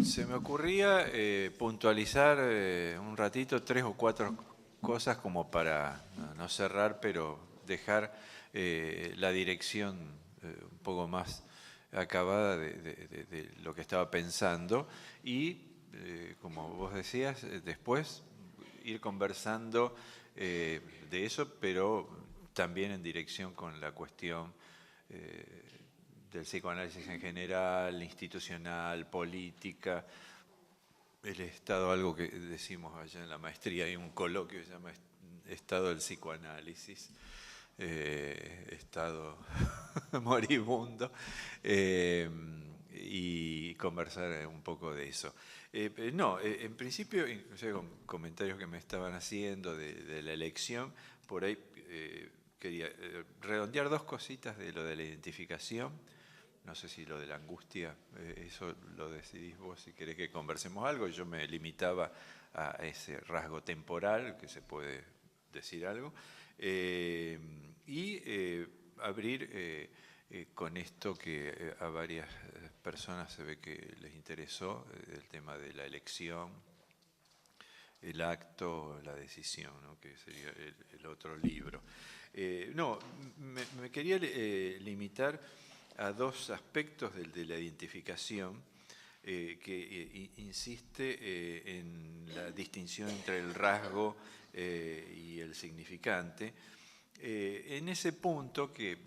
Se me ocurría puntualizar un ratito 3 o 4 cosas como para no cerrar, pero dejar la dirección un poco más acabada de lo que estaba pensando y, como vos decías, después ir conversando de eso, pero también en dirección con la cuestión del psicoanálisis en general, institucional, política, el estado, algo que decimos allá en la maestría, hay un coloquio que se llama estado del psicoanálisis, estado moribundo, y conversar un poco de eso. No, en principio, inclusive con comentarios que me estaban haciendo de la elección, por ahí quería redondear 2 cositas de lo de la identificación. No sé si lo de la angustia, eso lo decidís vos si querés que conversemos algo. Yo me limitaba a ese rasgo temporal, que se puede decir algo, y abrir con esto que a varias personas se ve que les interesó, el tema de la elección, el acto, la decisión, ¿no? Que sería el otro libro. No, me quería limitar a 2 aspectos de la identificación que insiste en la distinción entre el rasgo y el significante. En ese punto que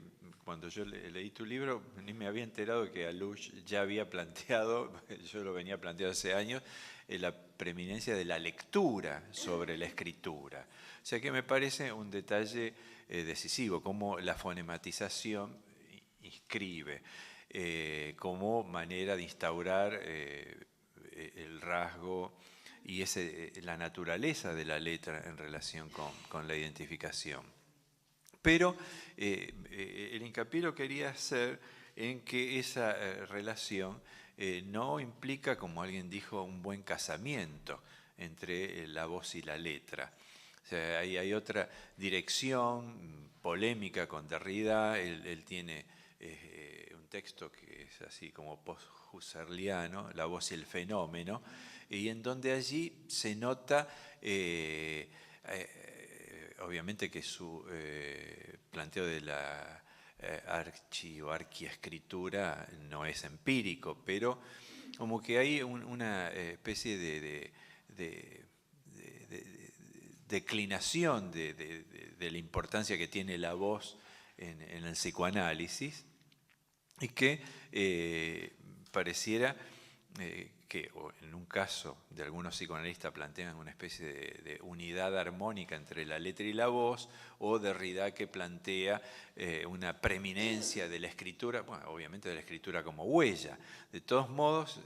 cuando yo leí tu libro ni me había enterado que Alush ya había planteado, yo lo venía planteando hace años, la preeminencia de la lectura sobre la escritura. O sea que me parece un detalle decisivo, cómo la fonematización inscribe como manera de instaurar el rasgo y la naturaleza de la letra en relación con la identificación. Pero el hincapié lo quería hacer en que esa relación no implica, como alguien dijo, un buen casamiento entre la voz y la letra. O sea, hay otra dirección polémica con Derrida. Él tiene un texto que es así como post-husserliano, La voz y el fenómeno, y en donde allí se nota obviamente que su planteo de la o arquiescritura no es empírico, pero como que hay una especie de declinación de la importancia que tiene la voz en el psicoanálisis y que pareciera que en un caso de algunos psicoanalistas plantean una especie de unidad armónica entre la letra y la voz, o Derrida que plantea una preeminencia de la escritura, bueno, obviamente de la escritura como huella. De todos modos,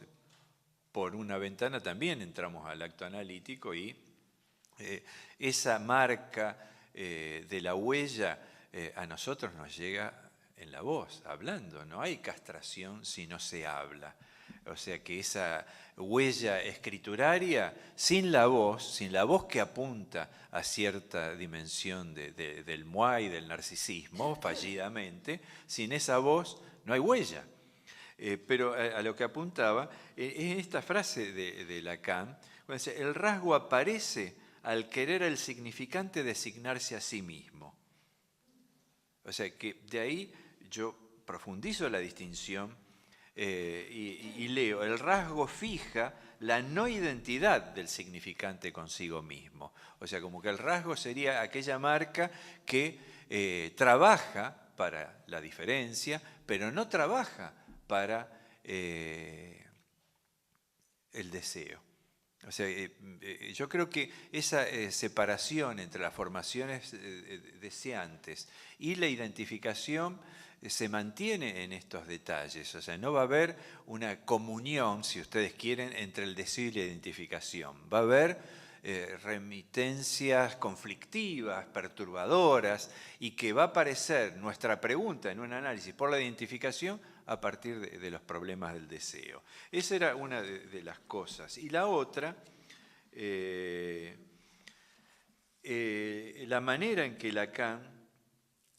por una ventana también entramos al acto analítico y esa marca de la huella a nosotros nos llega en la voz, hablando. No hay castración si no se habla. O sea que esa huella escrituraria, sin la voz que apunta a cierta dimensión del moi, del narcisismo, fallidamente, sin esa voz no hay huella. Pero a lo que apuntaba es esta frase de Lacan, cuando dice: el rasgo aparece al querer el significante designarse a sí mismo. O sea que de ahí yo profundizo la distinción y leo: el rasgo fija la no identidad del significante consigo mismo. O sea, como que el rasgo sería aquella marca que trabaja para la diferencia, pero no trabaja para el deseo. O sea, yo creo que esa separación entre las formaciones deseantes y la identificación se mantiene en estos detalles. O sea, no va a haber una comunión, si ustedes quieren, entre el deseo y la identificación. Va a haber remitencias conflictivas, perturbadoras, y que va a aparecer nuestra pregunta en un análisis por la identificación a partir de los problemas del deseo. Esa era una de las cosas. Y la otra, la manera en que Lacan,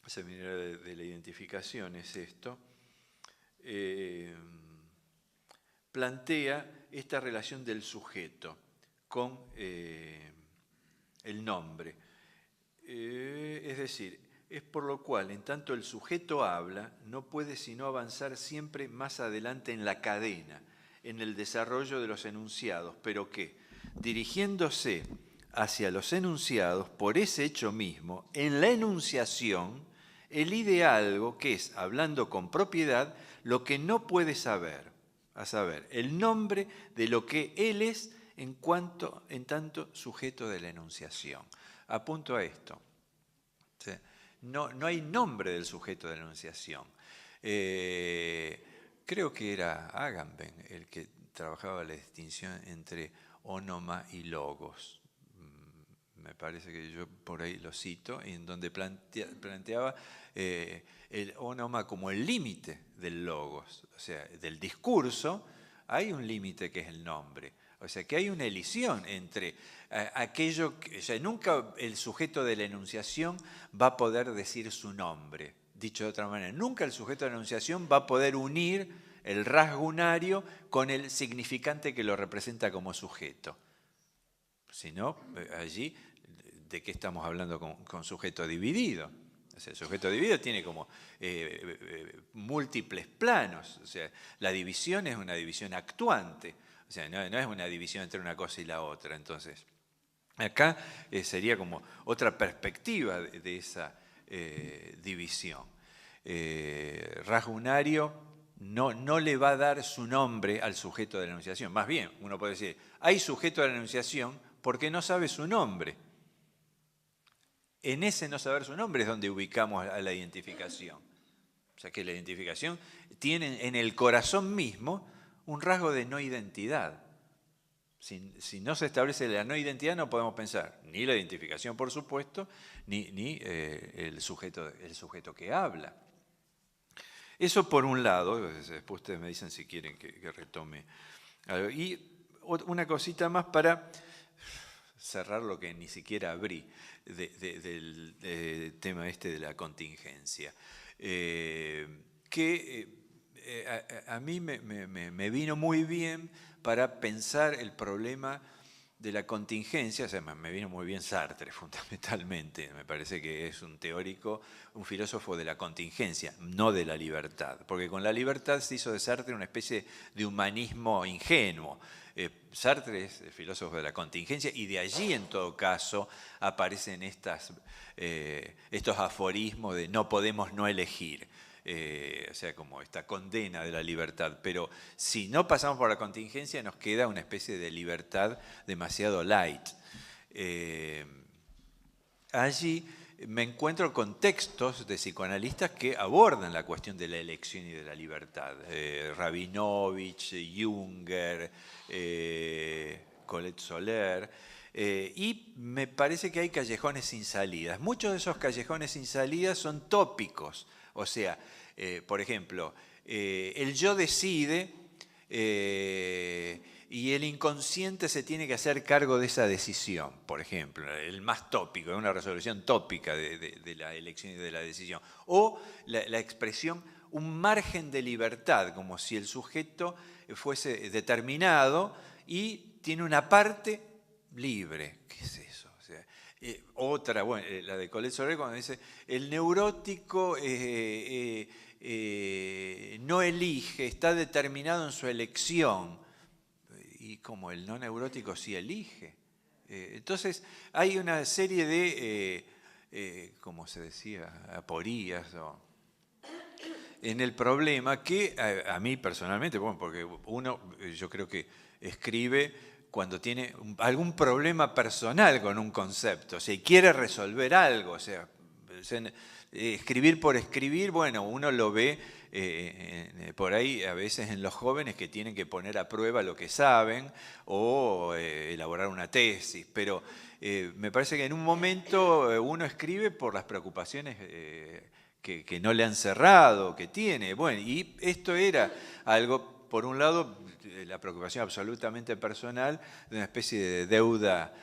esa manera de la identificación es esto, plantea esta relación del sujeto con el nombre. Es decir, es por lo cual, en tanto el sujeto habla, no puede sino avanzar siempre más adelante en la cadena, en el desarrollo de los enunciados, pero que, dirigiéndose hacia los enunciados, por ese hecho mismo, en la enunciación, elide algo que es, hablando con propiedad, lo que no puede saber, a saber, el nombre de lo que él es en tanto sujeto de la enunciación. Apunto a esto. ¿Sí? No hay nombre del sujeto de la enunciación. Creo que era Agamben el que trabajaba la distinción entre ónoma y logos. Me parece que yo por ahí lo cito, en donde planteaba el ónoma como el límite del logos, o sea, del discurso. Hay un límite que es el nombre. O sea, que hay una elisión entre aquello que... O sea, nunca el sujeto de la enunciación va a poder decir su nombre. Dicho de otra manera, nunca el sujeto de la enunciación va a poder unir el rasgo unario con el significante que lo representa como sujeto. Si no, allí, ¿de qué estamos hablando con sujeto dividido? O sea, el sujeto dividido tiene como múltiples planos. O sea, la división es una división actuante. O sea, no es una división entre una cosa y la otra. Entonces, acá sería como otra perspectiva de esa división. Rasgo unario no le va a dar su nombre al sujeto de la enunciación. Más bien, uno puede decir, hay sujeto de la enunciación porque no sabe su nombre. En ese no saber su nombre es donde ubicamos a la identificación. O sea que la identificación tiene en el corazón mismo un rasgo de no identidad. Si no se establece la no identidad, no podemos pensar ni la identificación, por supuesto, ni el sujeto que habla. Eso por un lado, después ustedes me dicen si quieren que retome algo. Y una cosita más para cerrar lo que ni siquiera abrí del tema este de la contingencia. A mí me vino muy bien para pensar el problema de la contingencia. O sea, me vino muy bien Sartre, fundamentalmente. Me parece que es un teórico, un filósofo de la contingencia, no de la libertad. Porque con la libertad se hizo de Sartre una especie de humanismo ingenuo. Sartre es el filósofo de la contingencia y de allí, en todo caso, aparecen estos aforismos de no podemos no elegir. O sea, como esta condena de la libertad. Pero si no pasamos por la contingencia, nos queda una especie de libertad demasiado light. Allí me encuentro con textos de psicoanalistas que abordan la cuestión de la elección y de la libertad. Rabinovich, Junger, Colette Soler. Y me parece que hay callejones sin salidas. Muchos de esos callejones sin salidas son tópicos. O sea, por ejemplo, el yo decide y el inconsciente se tiene que hacer cargo de esa decisión, por ejemplo, el más tópico, una resolución tópica de la elección y de la decisión. O la expresión un margen de libertad, como si el sujeto fuese determinado y tiene una parte libre. ¿Qué es eso? O sea, otra, bueno, la de Colette Soler, cuando dice, el neurótico no elige, está determinado en su elección. Y como el no neurótico sí elige. Entonces, hay una serie de, como se decía, aporías en el problema que a mí personalmente, bueno, porque uno, yo creo que escribe cuando tiene algún problema personal con un concepto, o sea, y quiere resolver algo, o sea, escribir por escribir, bueno, uno lo ve por ahí a veces en los jóvenes que tienen que poner a prueba lo que saben o elaborar una tesis, pero me parece que en un momento uno escribe por las preocupaciones que no le han cerrado, que tiene. Bueno, y esto era algo, por un lado, la preocupación absolutamente personal, de una especie de deuda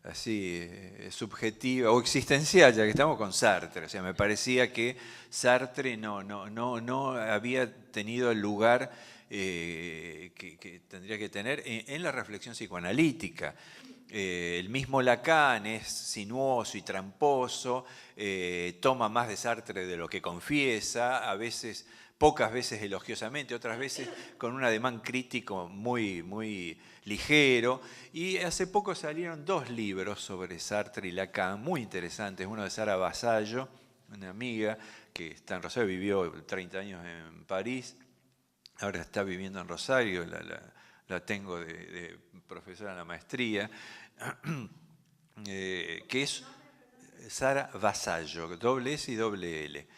así subjetiva o existencial, ya que estamos con Sartre. O sea, me parecía que Sartre no había tenido el lugar tendría que tener en la reflexión psicoanalítica. El mismo Lacan es sinuoso y tramposo, toma más de Sartre de lo que confiesa, a veces, pocas veces elogiosamente, otras veces con un ademán crítico muy, muy ligero. Y hace poco salieron 2 libros sobre Sartre y Lacan, muy interesantes. Uno de Sara Vasallo, una amiga que está en Rosario, vivió 30 años en París, ahora está viviendo en Rosario, la tengo de profesora en la maestría, que es Sara Vasallo, doble S y doble L.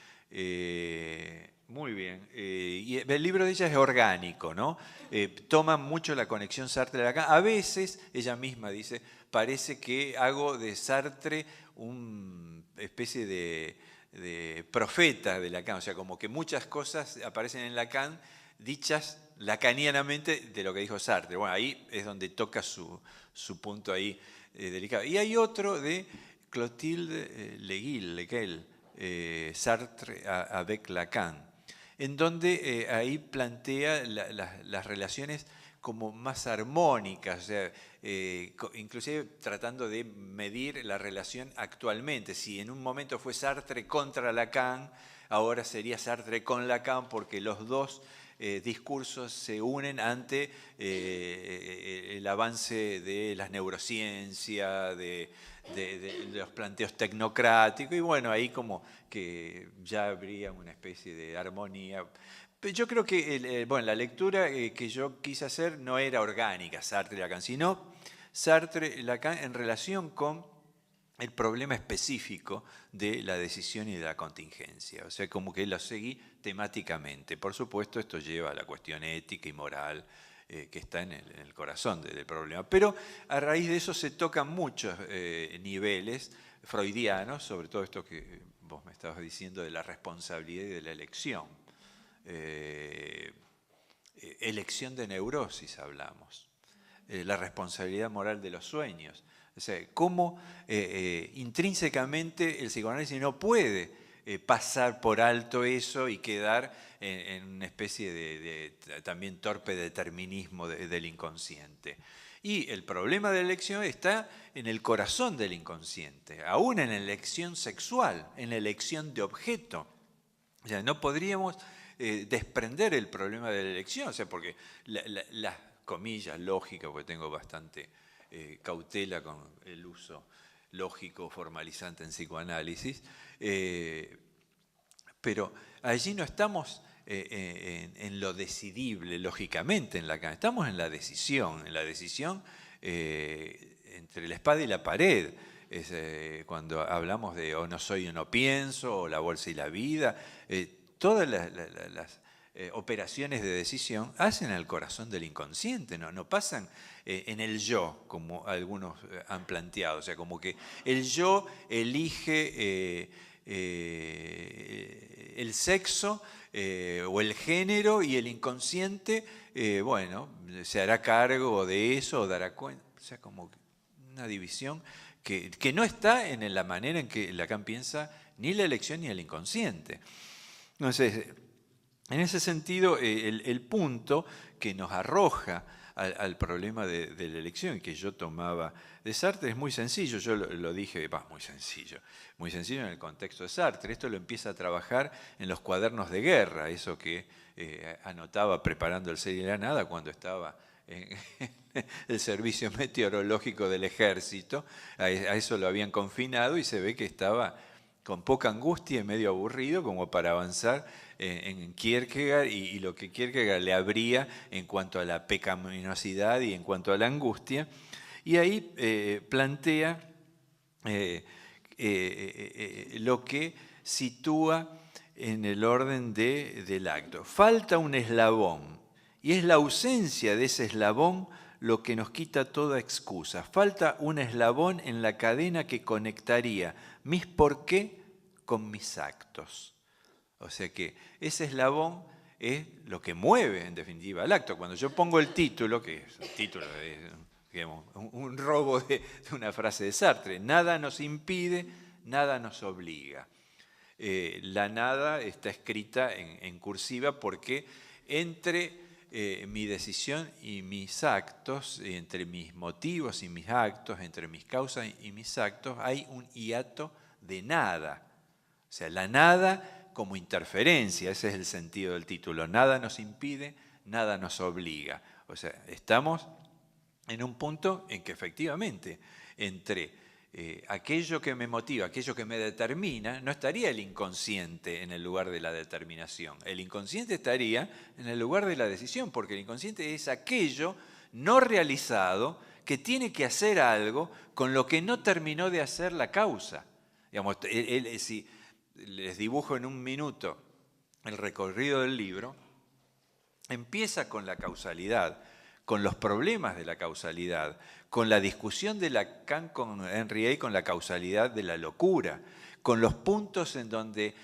Muy bien. Y el libro de ella es orgánico, ¿no? Toma mucho la conexión Sartre-Lacan. A veces, ella misma dice, parece que hago de Sartre una especie de profeta de Lacan, o sea, como que muchas cosas aparecen en Lacan dichas lacanianamente de lo que dijo Sartre. Bueno, ahí es donde toca su punto ahí delicado. Y hay otro de Clotilde Leguil, Sartre avec Lacan, en donde ahí plantea las relaciones como más armónicas, o sea, inclusive tratando de medir la relación actualmente. Si en un momento fue Sartre contra Lacan, ahora sería Sartre con Lacan, porque los dos discursos se unen ante el avance de las neurociencias, de los planteos tecnocráticos, y bueno, ahí como que ya habría una especie de armonía. Pero yo creo que bueno, la lectura que yo quise hacer no era orgánica, Sartre y Lacan, sino Sartre y Lacan en relación con el problema específico de la decisión y de la contingencia. O sea, como que lo seguí temáticamente. Por supuesto, esto lleva a la cuestión ética y moral que está en el corazón del problema. Pero a raíz de eso se tocan muchos niveles freudianos, sobre todo esto que vos me estabas diciendo de la responsabilidad y de la elección. Elección de neurosis hablamos. La responsabilidad moral de los sueños. O sea, cómo intrínsecamente el psicoanálisis no puede pasar por alto eso y quedar en una especie de también torpe determinismo del inconsciente. Y el problema de la elección está en el corazón del inconsciente, aún en la elección sexual, en la elección de objeto. O sea, no podríamos desprender el problema de la elección, o sea, porque las comillas lógicas, porque tengo bastante cautela con el uso lógico formalizante en psicoanálisis, pero allí no estamos en lo decidible, lógicamente, en Lacan, estamos en la decisión entre la espada y la pared. Cuando hablamos de o no soy o no pienso, o la bolsa y la vida, todas las operaciones de decisión hacen al corazón del inconsciente, no pasan en el yo, como algunos han planteado. O sea, como que el yo elige el sexo o el género y el inconsciente, bueno, se hará cargo de eso o dará cuenta. O sea, como una división que no está en la manera en que Lacan piensa ni la elección ni el inconsciente. Entonces, en ese sentido, el punto que nos arroja al problema de la elección y que yo tomaba de Sartre es muy sencillo. Yo lo dije, muy sencillo en el contexto de Sartre. Esto lo empieza a trabajar en los cuadernos de guerra, eso que anotaba preparando el Ser y la Nada cuando estaba en el servicio meteorológico del ejército. A eso lo habían confinado y se ve que estaba con poca angustia y medio aburrido como para avanzar en Kierkegaard y lo que Kierkegaard le abría en cuanto a la pecaminosidad y en cuanto a la angustia. Y ahí plantea lo que sitúa en el orden del acto. Falta un eslabón y es la ausencia de ese eslabón lo que nos quita toda excusa. Falta un eslabón en la cadena que conectaría mis por qué con mis actos. O sea que ese eslabón es lo que mueve, en definitiva, el acto. Cuando yo pongo el título, que es el título de, digamos, un robo de una frase de Sartre, nada nos impide, nada nos obliga. La nada está escrita en cursiva porque entre mi decisión y mis actos, entre mis motivos y mis actos, entre mis causas y mis actos, hay un hiato de nada. O sea, la nada como interferencia, ese es el sentido del título. Nada nos impide, nada nos obliga. O sea, estamos en un punto en que efectivamente entre aquello que me motiva, aquello que me determina, no estaría el inconsciente en el lugar de la determinación. El inconsciente estaría en el lugar de la decisión, porque el inconsciente es aquello no realizado que tiene que hacer algo con lo que no terminó de hacer la causa. Digamos, si les dibujo en un minuto el recorrido del libro, empieza con la causalidad, con los problemas de la causalidad, con la discusión de Lacan con Henry A. con la causalidad de la locura, con los puntos en donde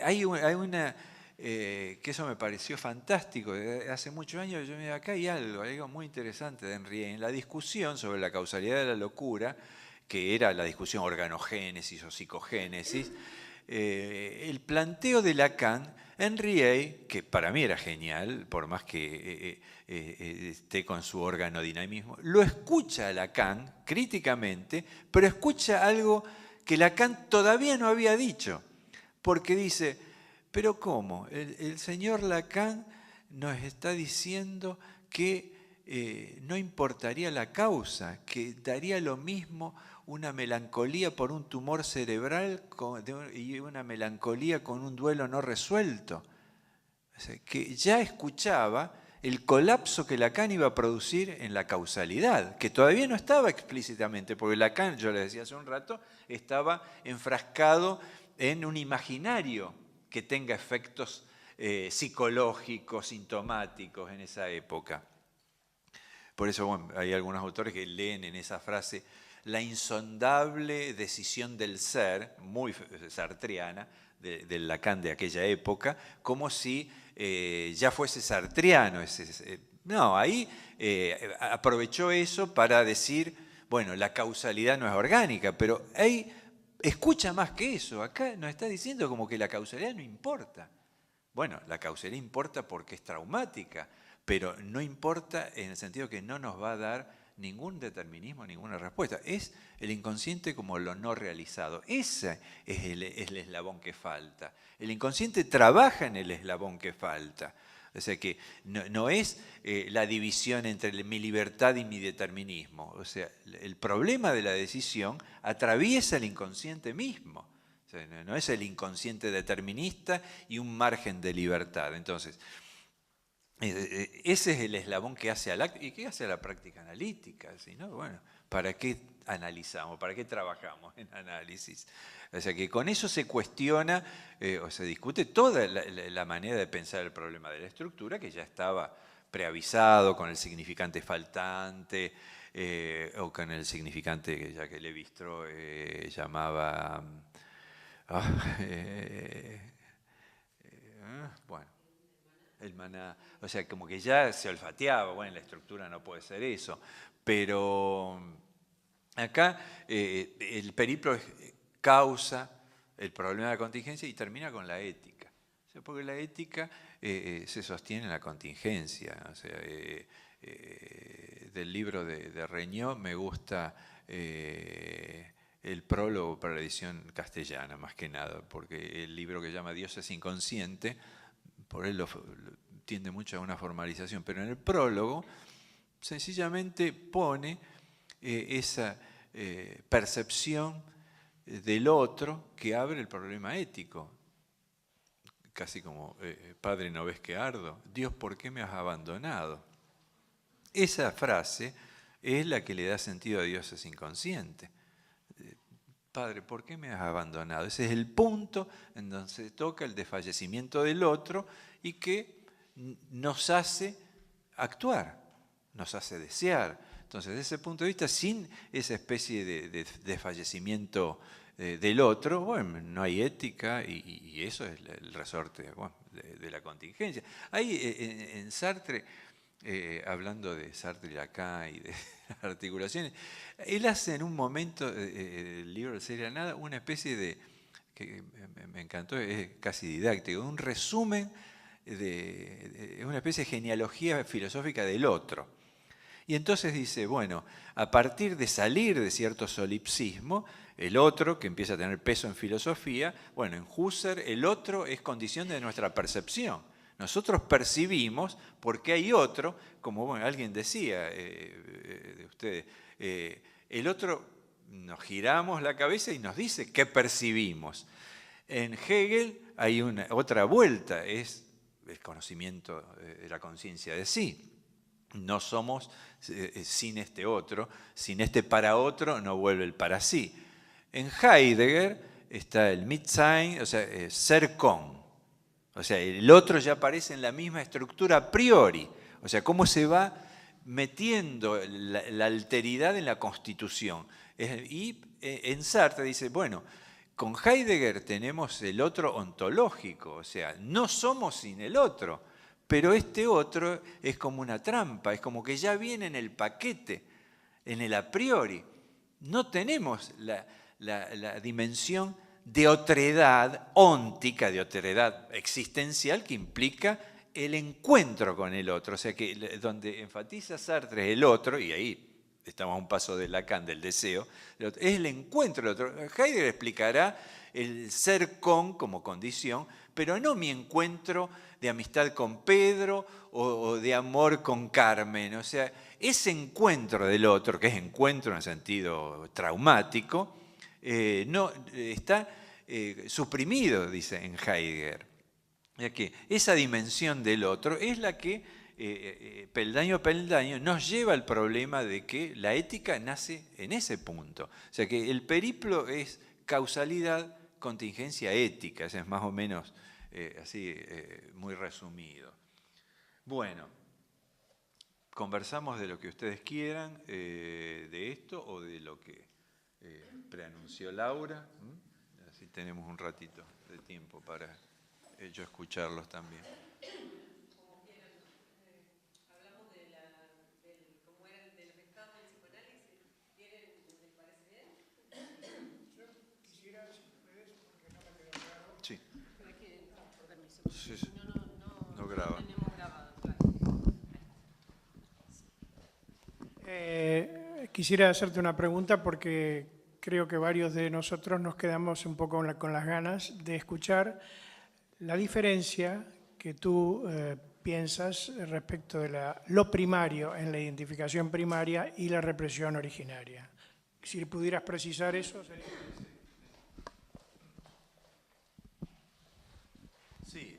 hay una... que eso me pareció fantástico. Hace muchos años yo me acá hay algo muy interesante de Henry A. en la discusión sobre la causalidad de la locura, que era la discusión organogénesis o psicogénesis, el planteo de Lacan, Henry A., que para mí era genial, por más que esté con su organodinamismo, lo escucha a Lacan críticamente, pero escucha algo que Lacan todavía no había dicho, porque dice, pero ¿cómo? El señor Lacan nos está diciendo que no importaría la causa, que daría lo mismo una melancolía por un tumor cerebral y una melancolía con un duelo no resuelto. O sea, que ya escuchaba el colapso que Lacan iba a producir en la causalidad, que todavía no estaba explícitamente, porque Lacan, yo les decía hace un rato, estaba enfrascado en un imaginario que tenga efectos psicológicos, sintomáticos en esa época. Por eso bueno, hay algunos autores que leen en esa frase la insondable decisión del ser, muy sartreana, del Lacan de aquella época, como si ya fuese sartreano. No, ahí aprovechó eso para decir, bueno, la causalidad no es orgánica, pero ahí escucha más que eso. Acá nos está diciendo como que la causalidad no importa. Bueno, la causalidad importa porque es traumática, pero no importa en el sentido que no nos va a dar ningún determinismo, ninguna respuesta. Es el inconsciente como lo no realizado. Ese es el eslabón que falta. El inconsciente trabaja en el eslabón que falta. O sea que no es la división entre mi libertad y mi determinismo. O sea, el problema de la decisión atraviesa el inconsciente mismo. O sea, no es el inconsciente determinista y un margen de libertad. Entonces, ese es el eslabón que hace al acto y que hace a la práctica analítica. ¿Sí, no? Bueno, ¿para qué analizamos? ¿Para qué trabajamos en análisis? O sea que con eso se cuestiona o se discute toda la manera de pensar el problema de la estructura, que ya estaba preavisado con el significante faltante o con el significante que ya que Lévi-Strauss llamaba... bueno. El maná, o sea, como que ya se olfateaba, bueno, la estructura no puede ser eso, pero acá el periplo es causa el problema de la contingencia y termina con la ética, o sea, porque la ética se sostiene en la contingencia, o sea, del libro de Regnault me gusta el prólogo para la edición castellana, más que nada, porque el libro que llama Dios es inconsciente, por él tiende mucho a una formalización, pero en el prólogo sencillamente pone esa percepción del otro que abre el problema ético. Casi como, Padre, ¿no ves que ardo? Dios, ¿por qué me has abandonado? Esa frase es la que le da sentido a Dios es inconsciente. Padre, ¿por qué me has abandonado? Ese es el punto en donde se toca el desfallecimiento del otro y que nos hace actuar, nos hace desear. Entonces, desde ese punto de vista, sin esa especie de desfallecimiento del otro, bueno, no hay ética y eso es el resorte bueno, de la contingencia. Ahí en Sartre, hablando de Sartre y Lacan y de las articulaciones, él hace en un momento, el libro de Serie Nada, una especie de, que me encantó, es casi didáctico, un resumen es una especie de genealogía filosófica del otro. Y entonces dice, bueno, a partir de salir de cierto solipsismo, el otro, que empieza a tener peso en filosofía, bueno, en Husserl el otro es condición de nuestra percepción. Nosotros percibimos porque hay otro, como bueno, alguien decía de ustedes, el otro nos giramos la cabeza y nos dice qué percibimos. En Hegel hay otra vuelta, es el conocimiento de la conciencia de sí. No somos sin este otro, sin este para otro no vuelve el para sí. En Heidegger está el Mitsein, o sea, ser con. O sea, el otro ya aparece en la misma estructura a priori. O sea, cómo se va metiendo la alteridad en la constitución. Y en Sartre dice, bueno, con Heidegger tenemos el otro ontológico, o sea, no somos sin el otro, pero este otro es como una trampa, es como que ya viene en el paquete, en el a priori. No tenemos la dimensión de otredad óntica, de otredad existencial que implica el encuentro con el otro. O sea que donde enfatiza Sartre el otro, y ahí estamos a un paso de Lacan, del deseo, es el encuentro del otro. Heidegger explicará el ser con como condición, pero no mi encuentro de amistad con Pedro o de amor con Carmen. O sea, ese encuentro del otro, que es encuentro en el sentido traumático, no, está suprimido, dice en Heidegger. Ya que esa dimensión del otro es la que peldaño a peldaño nos lleva al problema de que la ética nace en ese punto. O sea que el periplo es causalidad, contingencia ética, ese es más o menos así muy resumido. Bueno, conversamos de lo que ustedes quieran, de esto o de lo que preanunció Laura. Así tenemos un ratito de tiempo para ellos escucharlos también. Sí. Sí, sí. No graba. Quisiera hacerte una pregunta porque creo que varios de nosotros nos quedamos un poco con las ganas de escuchar la diferencia que tú piensas respecto de lo primario en la identificación primaria y la represión originaria. Si pudieras precisar eso, sería... Sí,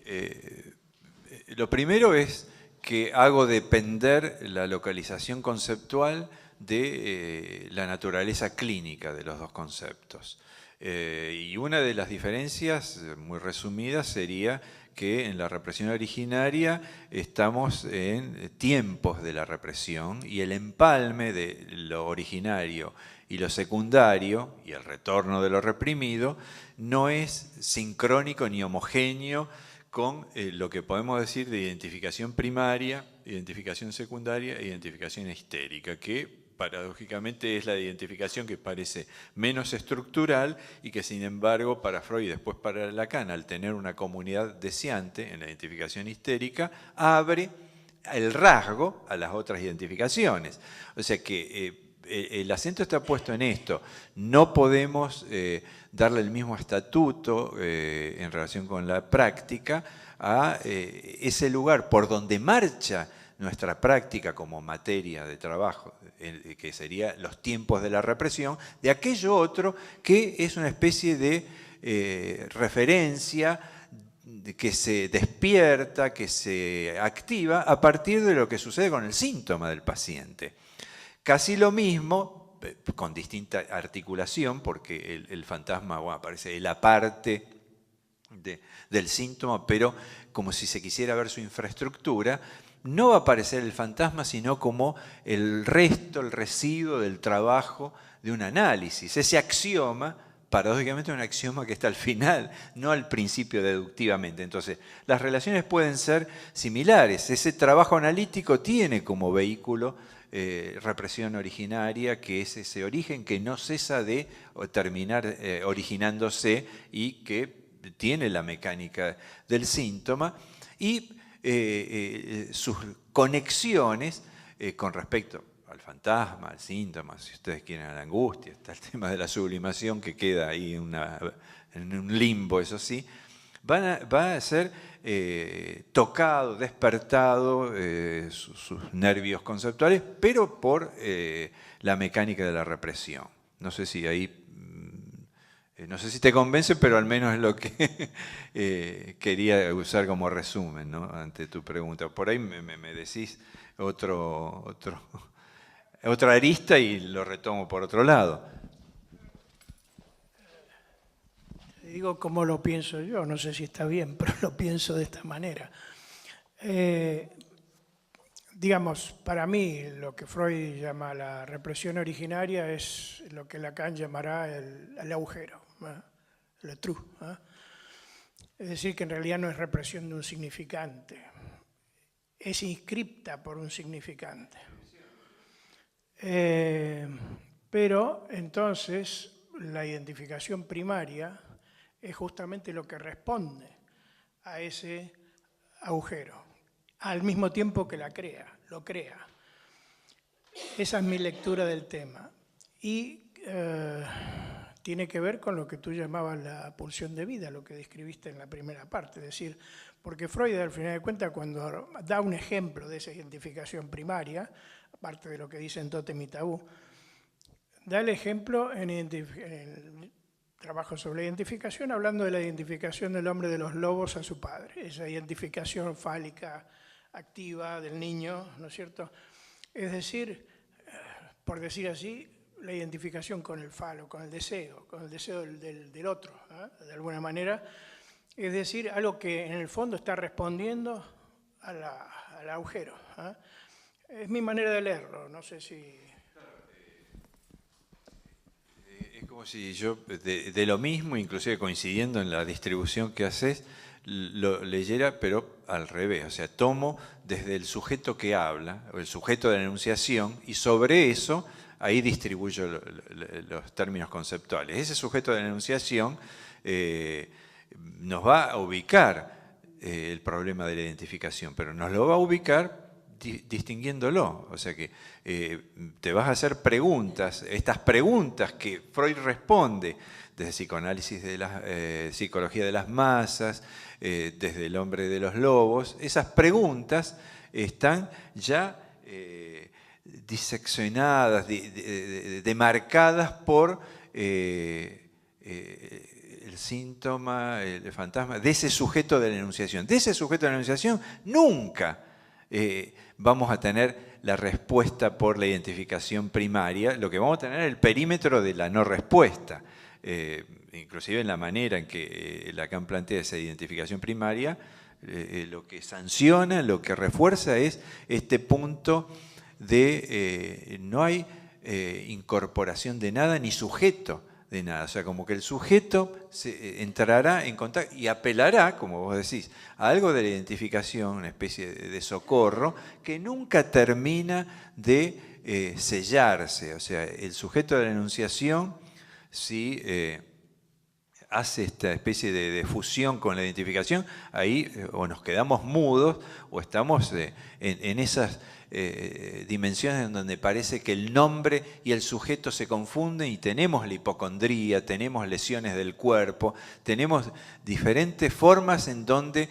lo primero es que hago depender la localización conceptual de la naturaleza clínica de los dos conceptos. Y una de las diferencias, muy resumidas, sería que en la represión originaria estamos en tiempos de la represión y el empalme de lo originario y lo secundario y el retorno de lo reprimido no es sincrónico ni homogéneo con lo que podemos decir de identificación primaria, identificación secundaria e identificación histérica, que paradójicamente es la identificación que parece menos estructural y que sin embargo para Freud y después para Lacan, al tener una comunidad deseante en la identificación histérica, abre el rasgo a las otras identificaciones. O sea que el acento está puesto en esto. No podemos darle el mismo estatuto en relación con la práctica a ese lugar por donde marcha nuestra práctica como materia de trabajo, que sería los tiempos de la represión, de aquello otro que es una especie de referencia que se despierta, que se activa a partir de lo que sucede con el síntoma del paciente. Casi lo mismo, con distinta articulación, porque el fantasma aparece en la parte del síntoma, pero como si se quisiera ver su infraestructura, no va a aparecer el fantasma, sino como el resto, el residuo del trabajo de un análisis. Ese axioma, paradójicamente, es un axioma que está al final, no al principio deductivamente. Entonces, las relaciones pueden ser similares. Ese trabajo analítico tiene como vehículo represión originaria, que es ese origen que no cesa de terminar originándose y que tiene la mecánica del síntoma. y sus conexiones con respecto al fantasma, al síntoma, si ustedes quieren, a la angustia, está el tema de la sublimación que queda ahí en un limbo, eso sí, va a ser tocado, despertado sus nervios conceptuales, pero por la mecánica de la represión. No sé si ahí, no sé si te convence, pero al menos es lo que quería usar como resumen, ¿no? Ante tu pregunta. Por ahí me decís otra arista y lo retomo por otro lado. Te digo cómo lo pienso yo, no sé si está bien, pero lo pienso de esta manera. Digamos, para mí lo que Freud llama la represión originaria es lo que Lacan llamará el agujero, le trou. Es decir, que en realidad no es represión de un significante, es inscripta por un significante. Pero entonces la identificación primaria es justamente lo que responde a ese agujero, al mismo tiempo que lo crea. Esa es mi lectura del tema. Y tiene que ver con lo que tú llamabas la pulsión de vida, lo que describiste en la primera parte. Es decir, porque Freud, al final de cuentas, cuando da un ejemplo de esa identificación primaria, aparte de lo que dice en Tótem y Tabú, da el ejemplo en el trabajo sobre la identificación, hablando de la identificación del hombre de los lobos a su padre, esa identificación fálica activa del niño, ¿no es cierto? Es decir, por decir así, la identificación con el falo, con el deseo del otro, de alguna manera, es decir, algo que en el fondo está respondiendo al agujero. Es mi manera de leerlo, no sé si... Es como si yo, de lo mismo, inclusive coincidiendo en la distribución que haces, lo leyera, pero al revés. O sea, tomo desde el sujeto que habla, o el sujeto de la enunciación, y sobre eso, ahí distribuyo los términos conceptuales. Ese sujeto de la enunciación nos va a ubicar el problema de la identificación, pero nos lo va a ubicar distinguiéndolo. O sea que te vas a hacer preguntas, estas preguntas que Freud responde desde psicoanálisis de la psicología de las masas, desde el hombre de los lobos, esas preguntas están ya diseccionadas, demarcadas por el síntoma, el fantasma, de ese sujeto de la enunciación. De ese sujeto de la enunciación nunca vamos a tener la respuesta por la identificación primaria, lo que vamos a tener es el perímetro de la no respuesta. Inclusive en la manera en que Lacan plantea esa identificación primaria, lo que sanciona, lo que refuerza es este punto de no hay incorporación de nada ni sujeto de nada. O sea, como que el sujeto entrará en contacto y apelará, como vos decís, a algo de la identificación, una especie de socorro, que nunca termina de sellarse. O sea, el sujeto de la enunciación, si hace esta especie de fusión con la identificación, ahí o nos quedamos mudos o estamos en esas dimensiones en donde parece que el nombre y el sujeto se confunden y tenemos la hipocondría, tenemos lesiones del cuerpo, tenemos diferentes formas en donde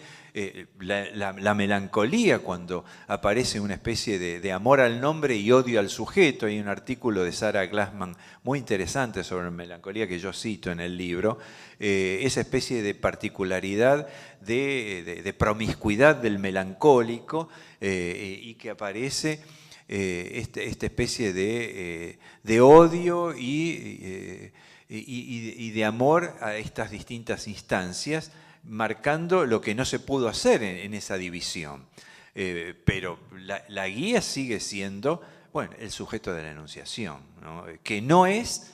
la melancolía, cuando aparece una especie de amor al nombre y odio al sujeto. Hay un artículo de Sarah Glassman muy interesante sobre la melancolía que yo cito en el libro, esa especie de particularidad de promiscuidad del melancólico y que aparece esta especie de odio y de amor a estas distintas instancias, marcando lo que no se pudo hacer en esa división. Pero la guía sigue siendo, bueno, el sujeto de la enunciación, ¿no? Que no es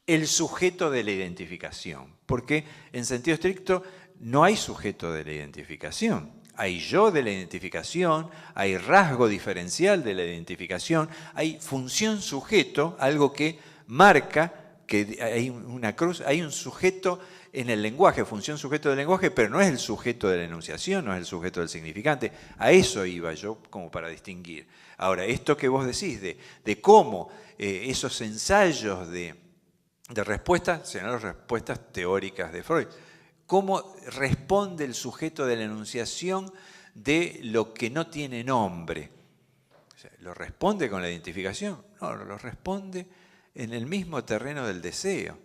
el sujeto de la identificación, porque en sentido estricto no hay sujeto de la identificación. Hay yo de la identificación, hay rasgo diferencial de la identificación, hay función sujeto, algo que marca que hay una cruz, hay un sujeto en el lenguaje, función sujeto del lenguaje, pero no es el sujeto de la enunciación, no es el sujeto del significante. A eso iba yo como para distinguir. Ahora, esto que vos decís de cómo esos ensayos de respuestas, serán las respuestas teóricas de Freud, cómo responde el sujeto de la enunciación de lo que no tiene nombre. O sea, ¿lo responde con la identificación? No, lo responde en el mismo terreno del deseo.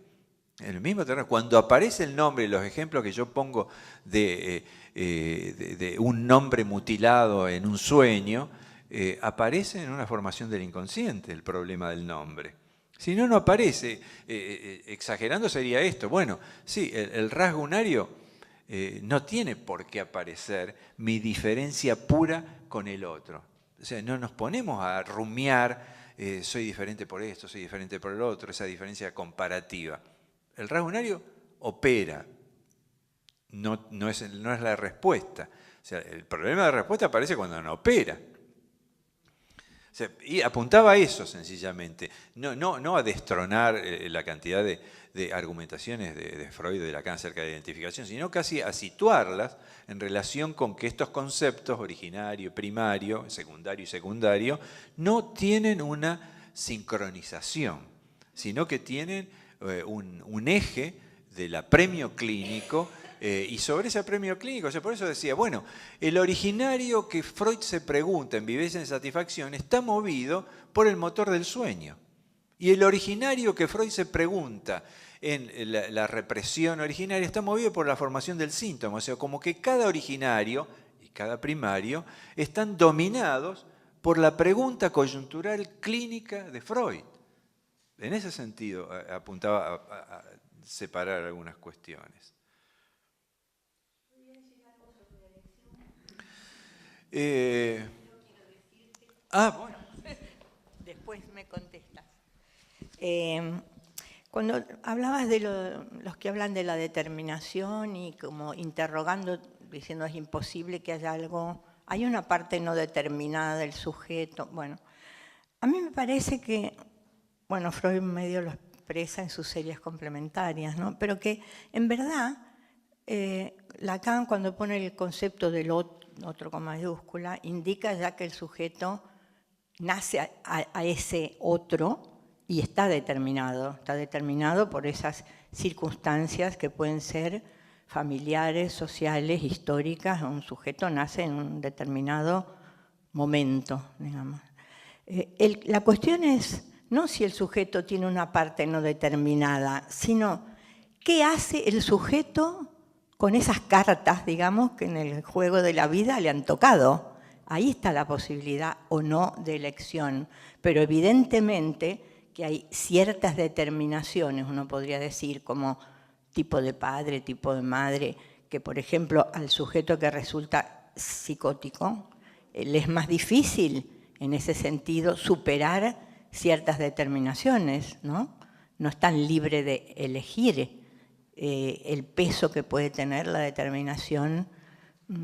En el mismo terreno. Cuando aparece el nombre y los ejemplos que yo pongo de un nombre mutilado en un sueño, aparece en una formación del inconsciente el problema del nombre. Si no, no aparece. Exagerando sería esto. Bueno, sí, el rasgo unario no tiene por qué aparecer mi diferencia pura con el otro. O sea, no nos ponemos a rumiar, soy diferente por esto, soy diferente por el otro, esa diferencia comparativa. El rasgo unario opera, no es la respuesta. O sea, el problema de respuesta aparece cuando no opera. O sea, y apuntaba a eso sencillamente, no a destronar la cantidad de argumentaciones de Freud y de Lacan acerca de la identificación, sino casi a situarlas en relación con que estos conceptos, originario, primario, secundario y secundario, no tienen una sincronización, sino que tienen un eje del apremio clínico, y sobre ese apremio clínico, o sea, por eso decía, bueno, el originario que Freud se pregunta en Viveza en Satisfacción está movido por el motor del sueño. Y el originario que Freud se pregunta en la represión originaria está movido por la formación del síntoma. O sea, como que cada originario y cada primario están dominados por la pregunta coyuntural clínica de Freud. En ese sentido apuntaba a separar algunas cuestiones. Bueno. Después me contestas. Cuando hablabas de los que hablan de la determinación y como interrogando, diciendo es imposible que haya algo, hay una parte no determinada del sujeto. Bueno, a mí me parece que, bueno, Freud medio lo expresa en sus series complementarias, ¿no? Pero que en verdad Lacan, cuando pone el concepto del otro con mayúscula, indica ya que el sujeto nace a ese otro y está determinado por esas circunstancias que pueden ser familiares, sociales, históricas. Un sujeto nace en un determinado momento, digamos. La cuestión es no si el sujeto tiene una parte no determinada, sino qué hace el sujeto con esas cartas, digamos, que en el juego de la vida le han tocado. Ahí está la posibilidad o no de elección, pero evidentemente que hay ciertas determinaciones, uno podría decir, como tipo de padre, tipo de madre, que por ejemplo al sujeto que resulta psicótico, le es más difícil en ese sentido superar ciertas determinaciones, ¿no? No es tan libre de elegir el peso que puede tener la determinación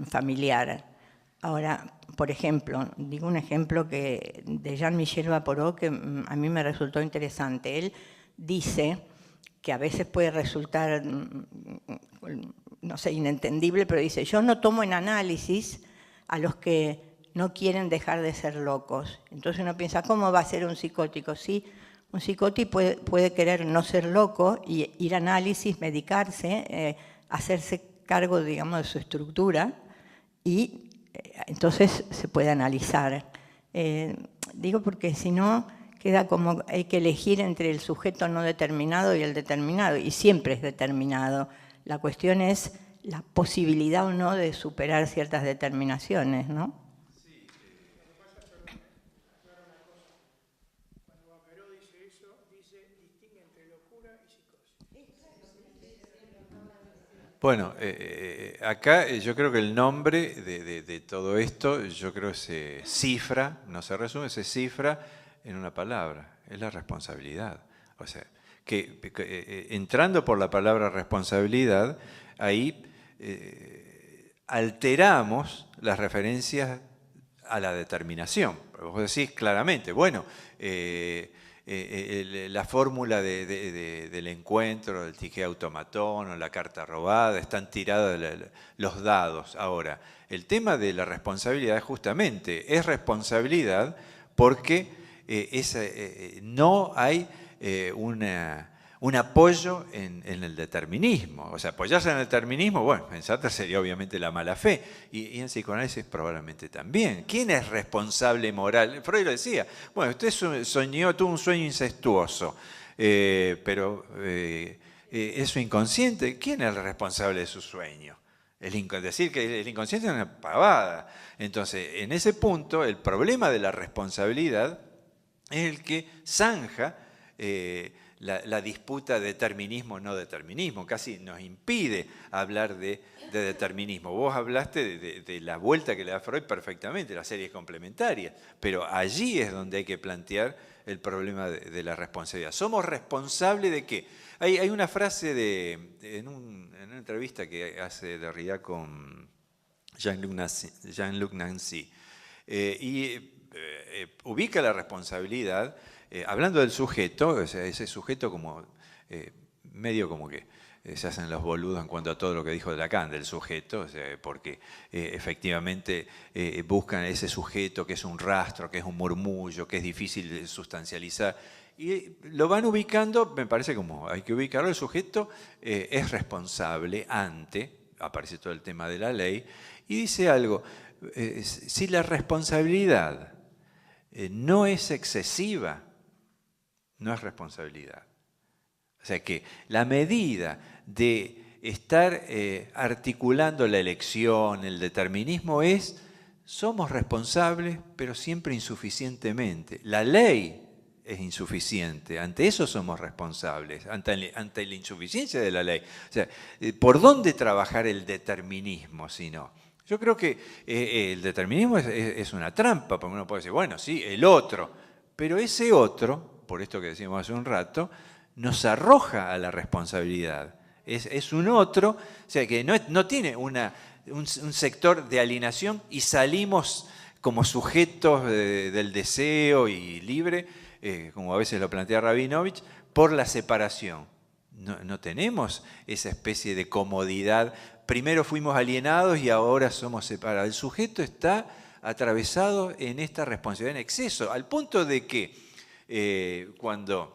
familiar. Ahora, por ejemplo, digo un ejemplo de Jean-Michel Vapereau que a mí me resultó interesante. Él dice que a veces puede resultar, no sé, inentendible, pero dice, yo no tomo en análisis a los que no quieren dejar de ser locos. Entonces uno piensa, ¿cómo va a ser un psicótico? Sí, un psicótico puede querer no ser loco y ir a análisis, medicarse, hacerse cargo, digamos, de su estructura y entonces se puede analizar. Digo porque si no, queda como hay que elegir entre el sujeto no determinado y el determinado, y siempre es determinado. La cuestión es la posibilidad o no de superar ciertas determinaciones, ¿no? Sí, lo que pasa, perdón, aclaro una cosa. Cuando Vapereau dice eso, distingue entre locura y psicosis. Bueno, acá yo creo que el nombre de todo esto, yo creo que se cifra, no se resume, se cifra en una palabra, es la responsabilidad. O sea, que entrando por la palabra responsabilidad, ahí alteramos las referencias a la determinación. Vos decís claramente, bueno, la fórmula del encuentro, del ticket automatón o la carta robada, están tirados los dados. Ahora, el tema de la responsabilidad justamente es responsabilidad porque no hay un apoyo en el determinismo. O sea, apoyarse en el determinismo, bueno, en Sartre sería obviamente la mala fe, y en psicoanálisis probablemente también. ¿Quién es responsable moral? Freud lo decía, bueno, usted tuvo un sueño incestuoso, pero es su inconsciente. ¿Quién es el responsable de su sueño? Decir que el inconsciente es una pavada. Entonces, en ese punto, el problema de la responsabilidad es el que zanja la disputa de determinismo o no determinismo, casi nos impide hablar de determinismo. Vos hablaste de la vuelta que le da Freud perfectamente, las series complementarias, pero allí es donde hay que plantear el problema de la responsabilidad. ¿Somos responsables de qué? Hay una frase en una entrevista que hace Derrida con Jean-Luc Nancy, ubica la responsabilidad, hablando del sujeto, o sea, ese sujeto como medio como que se hacen los boludos en cuanto a todo lo que dijo Lacan del sujeto, o sea, porque efectivamente buscan ese sujeto que es un rastro, que es un murmullo, que es difícil de sustancializar, y lo van ubicando, me parece como hay que ubicarlo, el sujeto es responsable aparece todo el tema de la ley, y dice algo, si la responsabilidad no es excesiva, no es responsabilidad. O sea que la medida de estar articulando la elección, el determinismo somos responsables, pero siempre insuficientemente. La ley es insuficiente, ante eso somos responsables, ante la insuficiencia de la ley. O sea, ¿por dónde trabajar el determinismo si no? Yo creo que el determinismo es una trampa, porque uno puede decir, bueno, sí, el otro, pero ese otro, por esto que decíamos hace un rato, nos arroja a la responsabilidad. Es un otro, o sea, que no tiene un sector de alienación y salimos como sujetos del deseo y libre, como a veces lo plantea Rabinovich, por la separación. No tenemos esa especie de comodidad. Primero fuimos alienados y ahora somos separados. El sujeto está atravesado en esta responsabilidad en exceso, al punto de que cuando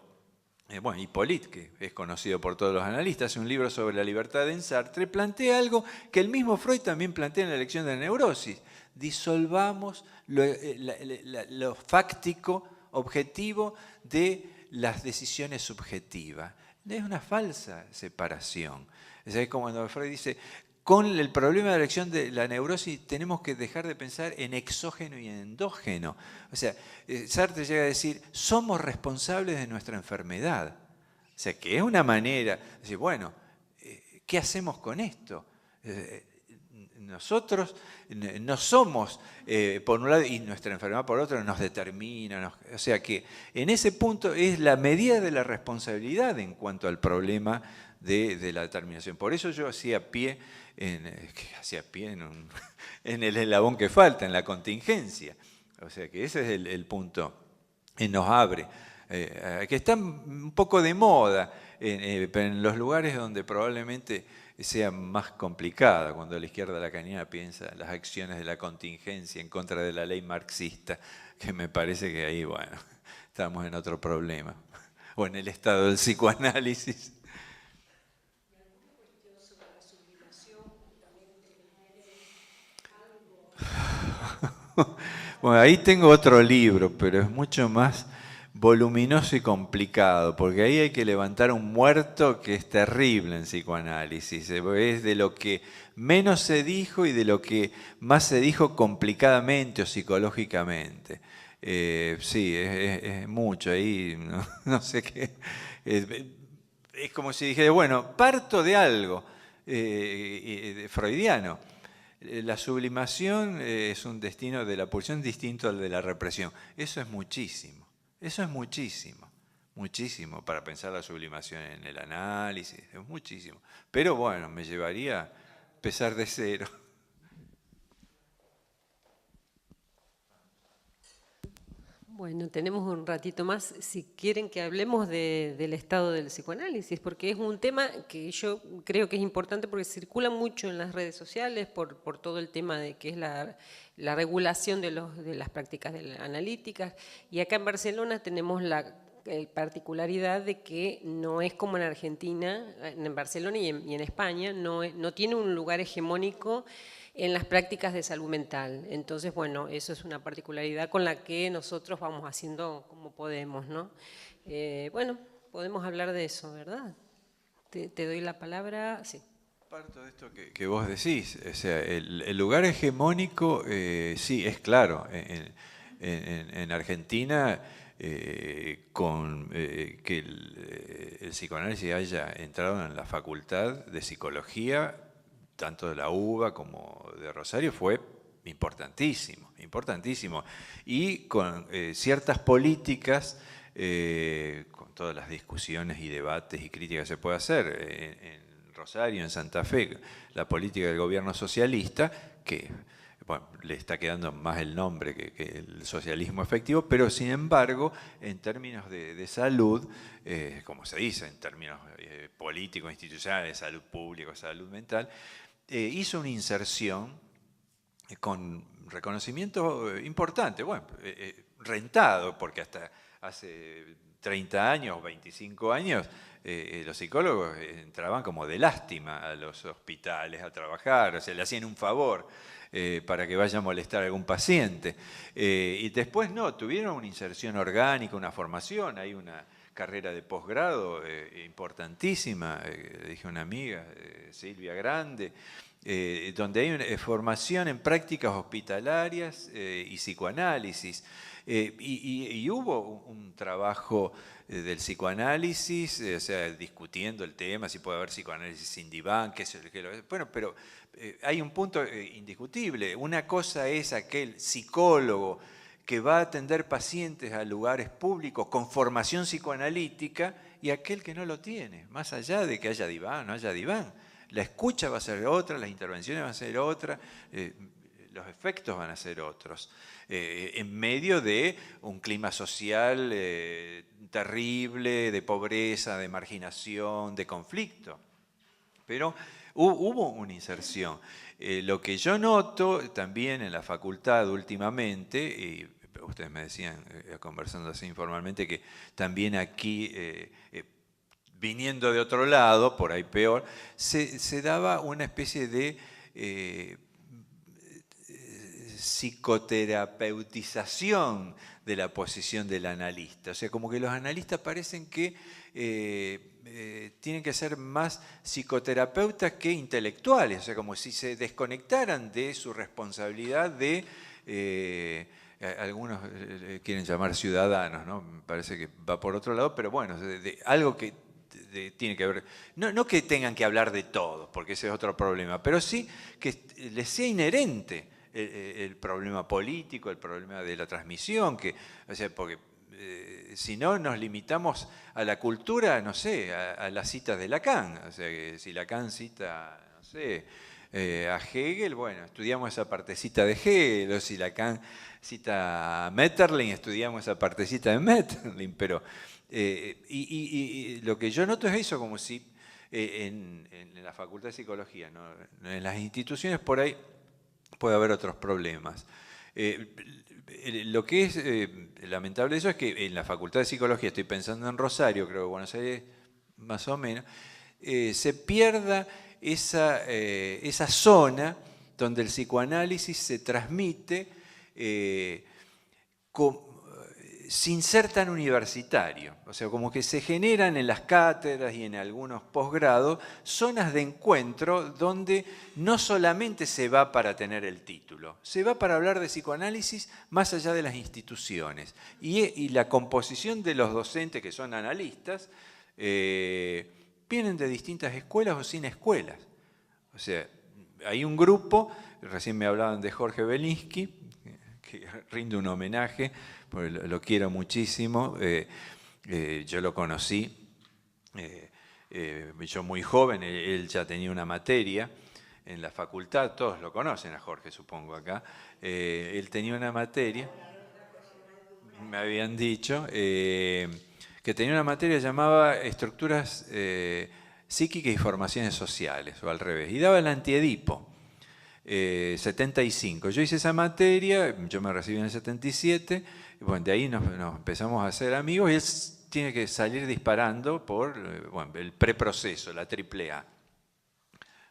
Hippolyte, que es conocido por todos los analistas, hace un libro sobre la libertad en Sartre, plantea algo que el mismo Freud también plantea en la elección de la neurosis. Disolvamos lo fáctico, objetivo de las decisiones subjetivas. Es una falsa separación. Es como cuando Freud dice, con el problema de la elección de la neurosis tenemos que dejar de pensar en exógeno y en endógeno. O sea, Sartre llega a decir, somos responsables de nuestra enfermedad. O sea, que es una manera de decir, bueno, ¿qué hacemos con esto? Nosotros no somos, por un lado, y nuestra enfermedad por otro nos determina. O sea que en ese punto es la medida de la responsabilidad en cuanto al problema de la determinación. Por eso yo hacía pie en el eslabón que falta, en la contingencia. O sea que ese es el punto que nos abre, que está un poco de moda, pero en los lugares donde probablemente sea más complicada, cuando la izquierda lacaniana piensa en las acciones de la contingencia en contra de la ley marxista, que me parece que ahí, bueno, estamos en otro problema, o en el estado del psicoanálisis. Bueno, ahí tengo otro libro, pero es mucho más voluminoso y complicado, porque ahí hay que levantar un muerto que es terrible en psicoanálisis. Es de lo que menos se dijo y de lo que más se dijo complicadamente o psicológicamente. Sí, es mucho ahí, no sé qué. Es como si dijera, bueno, parto de algo freudiano. La sublimación es un destino de la pulsión distinto al de la represión. Eso es muchísimo, muchísimo para pensar la sublimación en el análisis, es muchísimo. Pero bueno, me llevaría a empezar de cero. Bueno, tenemos un ratito más, si quieren que hablemos del estado del psicoanálisis, porque es un tema que yo creo que es importante porque circula mucho en las redes sociales por todo el tema de que es la regulación de las prácticas analíticas, y acá en Barcelona tenemos la particularidad de que no es como en Argentina, en Barcelona y en España, no tiene un lugar hegemónico en las prácticas de salud mental. Entonces, bueno, eso es una particularidad con la que nosotros vamos haciendo como podemos, ¿no? Bueno, podemos hablar de eso, ¿verdad? Te doy la palabra, sí. Parto de esto que vos decís, o sea, el lugar hegemónico, sí, es claro, en Argentina, que el psicoanálisis haya entrado en la facultad de psicología, tanto de la UBA como de Rosario, fue importantísimo, importantísimo. Y con ciertas políticas, con todas las discusiones y debates y críticas que se puede hacer en Rosario, en Santa Fe, la política del gobierno socialista, que bueno, le está quedando más el nombre que el socialismo efectivo, pero sin embargo, en términos de salud, como se dice, en términos políticos, institucionales, salud pública, salud mental, hizo una inserción con reconocimiento importante, bueno, rentado, porque hasta hace 30 años, 25 años, los psicólogos entraban como de lástima a los hospitales a trabajar, o sea, le hacían un favor para que vaya a molestar a algún paciente. Y después no, tuvieron una inserción orgánica, una formación, hay una carrera de posgrado importantísima, dije una amiga, Silvia Grande, donde hay una formación en prácticas hospitalarias y psicoanálisis. Y hubo un trabajo del psicoanálisis, o sea, discutiendo el tema, si puede haber psicoanálisis sin diván, bueno, pero hay un punto indiscutible. Una cosa es aquel psicólogo que va a atender pacientes a lugares públicos con formación psicoanalítica y aquel que no lo tiene, más allá de que haya diván o no haya diván. La escucha va a ser otra, las intervenciones van a ser otra, los efectos van a ser otros, en medio de un clima social terrible, de pobreza, de marginación, de conflicto. Pero hubo una inserción. Lo que yo noto también en la facultad últimamente, y ustedes me decían, conversando así informalmente, que también aquí, viniendo de otro lado, por ahí peor, se daba una especie de psicoterapeutización de la posición del analista. O sea, como que los analistas parecen que tienen que ser más psicoterapeutas que intelectuales, o sea, como si se desconectaran de su responsabilidad de, algunos quieren llamar ciudadanos, ¿no? Me parece que va por otro lado, pero bueno, de algo que tiene que ver, no que tengan que hablar de todo, porque ese es otro problema, pero sí que les sea inherente el problema político, el problema de la transmisión, o sea, porque si no nos limitamos a la cultura, no sé, a las citas de Lacan, o sea, que si Lacan cita, no sé, a Hegel, bueno, estudiamos esa partecita de Hegel, o si Lacan cita a Metterlin, estudiamos esa partecita de Metterlin, pero y lo que yo noto es eso, como si en la Facultad de Psicología, ¿no? En las instituciones por ahí puede haber otros problemas. Lo que es lamentable de eso es que en la Facultad de Psicología, estoy pensando en Rosario, creo que Buenos Aires más o menos, se pierda esa zona donde el psicoanálisis se transmite sin ser tan universitario. O sea, como que se generan en las cátedras y en algunos posgrados zonas de encuentro donde no solamente se va para tener el título, se va para hablar de psicoanálisis más allá de las instituciones. Y la composición de los docentes que son analistas vienen de distintas escuelas o sin escuelas. O sea, hay un grupo, recién me hablaban de Jorge Belinsky, que rinde un homenaje, porque lo quiero muchísimo, yo lo conocí, yo muy joven, él ya tenía una materia en la facultad, todos lo conocen a Jorge, supongo acá, él tenía una materia, me habían dicho, que tenía una materia llamada Estructuras Psíquicas y Formaciones Sociales, o al revés, y daba el antiedipo. 75. Yo hice esa materia, yo me recibí en el 77, y bueno, de ahí nos empezamos a hacer amigos y él tiene que salir disparando por bueno, el preproceso, la AAA.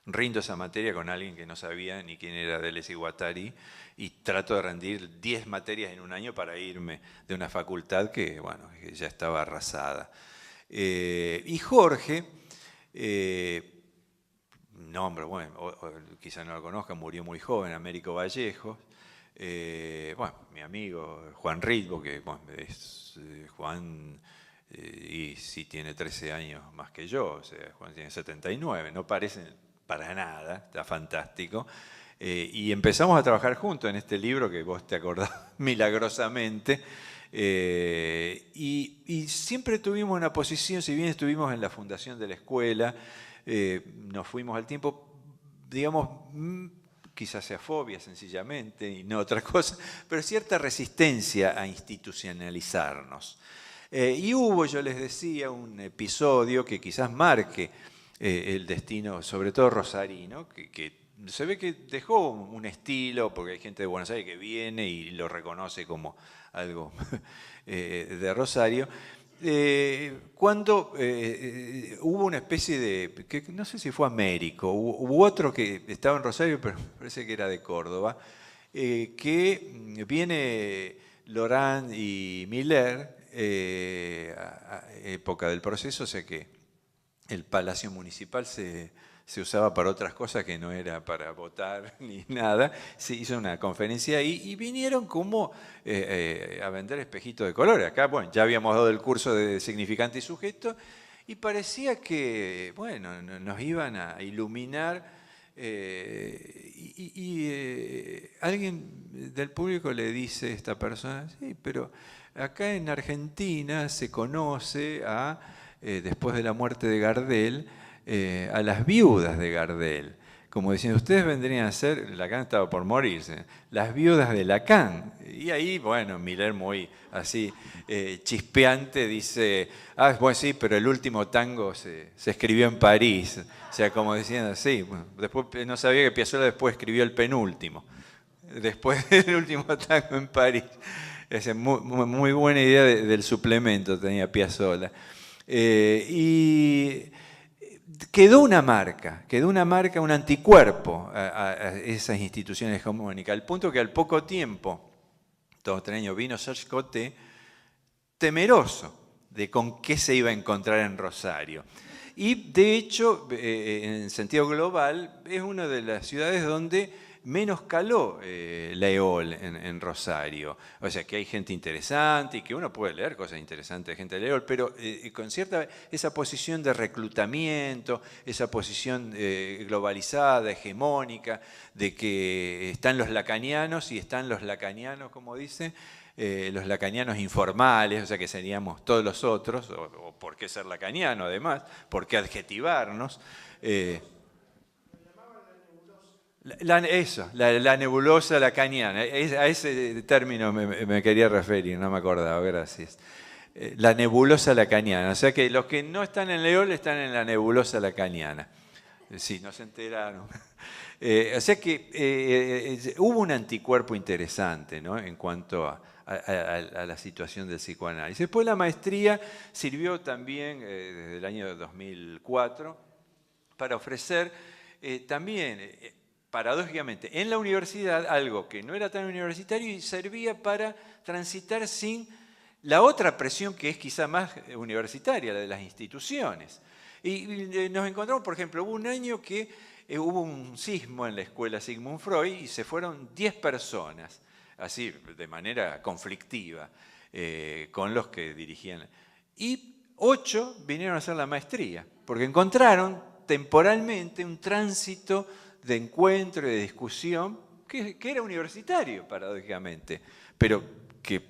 Rindo esa materia con alguien que no sabía ni quién era Deleuze y Guattari y trato de rendir 10 materias en un año para irme de una facultad que, bueno, que ya estaba arrasada. Y Jorge, nombre, bueno, quizá no lo conozcan, murió muy joven, Américo Vallejos. Bueno, mi amigo Juan Ritbo, que bueno, es Juan, y sí tiene 13 años más que yo, o sea, Juan tiene 79, no parecen para nada, está fantástico. Y empezamos a trabajar juntos en este libro que vos te acordás milagrosamente. Y siempre tuvimos una posición, si bien estuvimos en la fundación de la escuela, nos fuimos al tiempo, digamos, quizás sea fobia sencillamente y no otra cosa, pero cierta resistencia a institucionalizarnos. Y hubo, yo les decía, un episodio que quizás marque el destino, sobre todo rosarino, que se ve que dejó un estilo, porque hay gente de Buenos Aires que viene y lo reconoce como algo de Rosario, cuando hubo una especie de, que no sé si fue Américo, hubo otro que estaba en Rosario, pero parece que era de Córdoba, que viene Laurent y Miller, a época del proceso, o sea que el Palacio Municipal se usaba para otras cosas que no era para votar ni nada. Se hizo una conferencia ahí y vinieron como a vender espejitos de colores. Acá, bueno, ya habíamos dado el curso de significante y sujeto y parecía que, bueno, nos iban a iluminar. Alguien del público le dice a esta persona, sí, pero acá en Argentina se conoce a... después de la muerte de Gardel, a las viudas de Gardel. Como diciendo, ustedes vendrían a ser, Lacan estaba por morirse, las viudas de Lacan. Y ahí, bueno, Miller muy así chispeante dice, ah, bueno, sí, pero el último tango se escribió en París. O sea, como diciendo, sí, bueno, después no sabía que Piazzolla después escribió el penúltimo, después del último tango en París. Es muy buena idea del suplemento tenía Piazzolla. Y quedó una marca, un anticuerpo a esas instituciones hegemónicas, al punto que al poco tiempo, 2 o 3 años, vino Serge Coté, temeroso de con qué se iba a encontrar en Rosario. Y de hecho, en sentido global, es una de las ciudades donde menos caló la EOL en Rosario. O sea, que hay gente interesante y que uno puede leer cosas interesantes de gente de la EOL, pero con cierta esa posición de reclutamiento, esa posición globalizada, hegemónica, de que están los lacanianos y están los lacanianos, como dice, los lacanianos informales, o sea que seríamos todos los otros, o por qué ser lacaniano además, por qué adjetivarnos. La nebulosa lacaniana, a ese término me quería referir, no me acordaba, gracias. La nebulosa lacaniana, o sea que los que no están en Leol están en la nebulosa lacaniana. Sí, no se enteraron. O sea que hubo un anticuerpo interesante, ¿no?, en cuanto a la situación del psicoanálisis. Después la maestría sirvió también desde el año 2004 para ofrecer también... paradójicamente, en la universidad, algo que no era tan universitario y servía para transitar sin la otra presión que es quizá más universitaria, la de las instituciones. Y nos encontramos, por ejemplo, hubo un año que hubo un sismo en la escuela Sigmund Freud y se fueron 10 personas, así de manera conflictiva, con los que dirigían. Y 8 vinieron a hacer la maestría, porque encontraron temporalmente un tránsito de encuentro y de discusión que era universitario, paradójicamente, pero que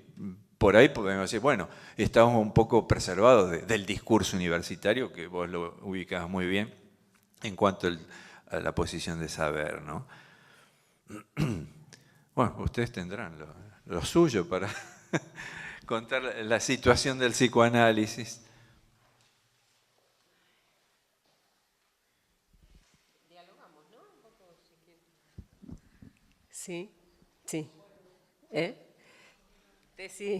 por ahí podemos decir, bueno, estamos un poco preservados del discurso universitario, que vos lo ubicás muy bien, en cuanto a la posición de saber, ¿no? Bueno, ustedes tendrán lo suyo para contar la situación del psicoanálisis. Dialogamos, ¿no? Un poco, si quieres. Sí, sí. Tessy.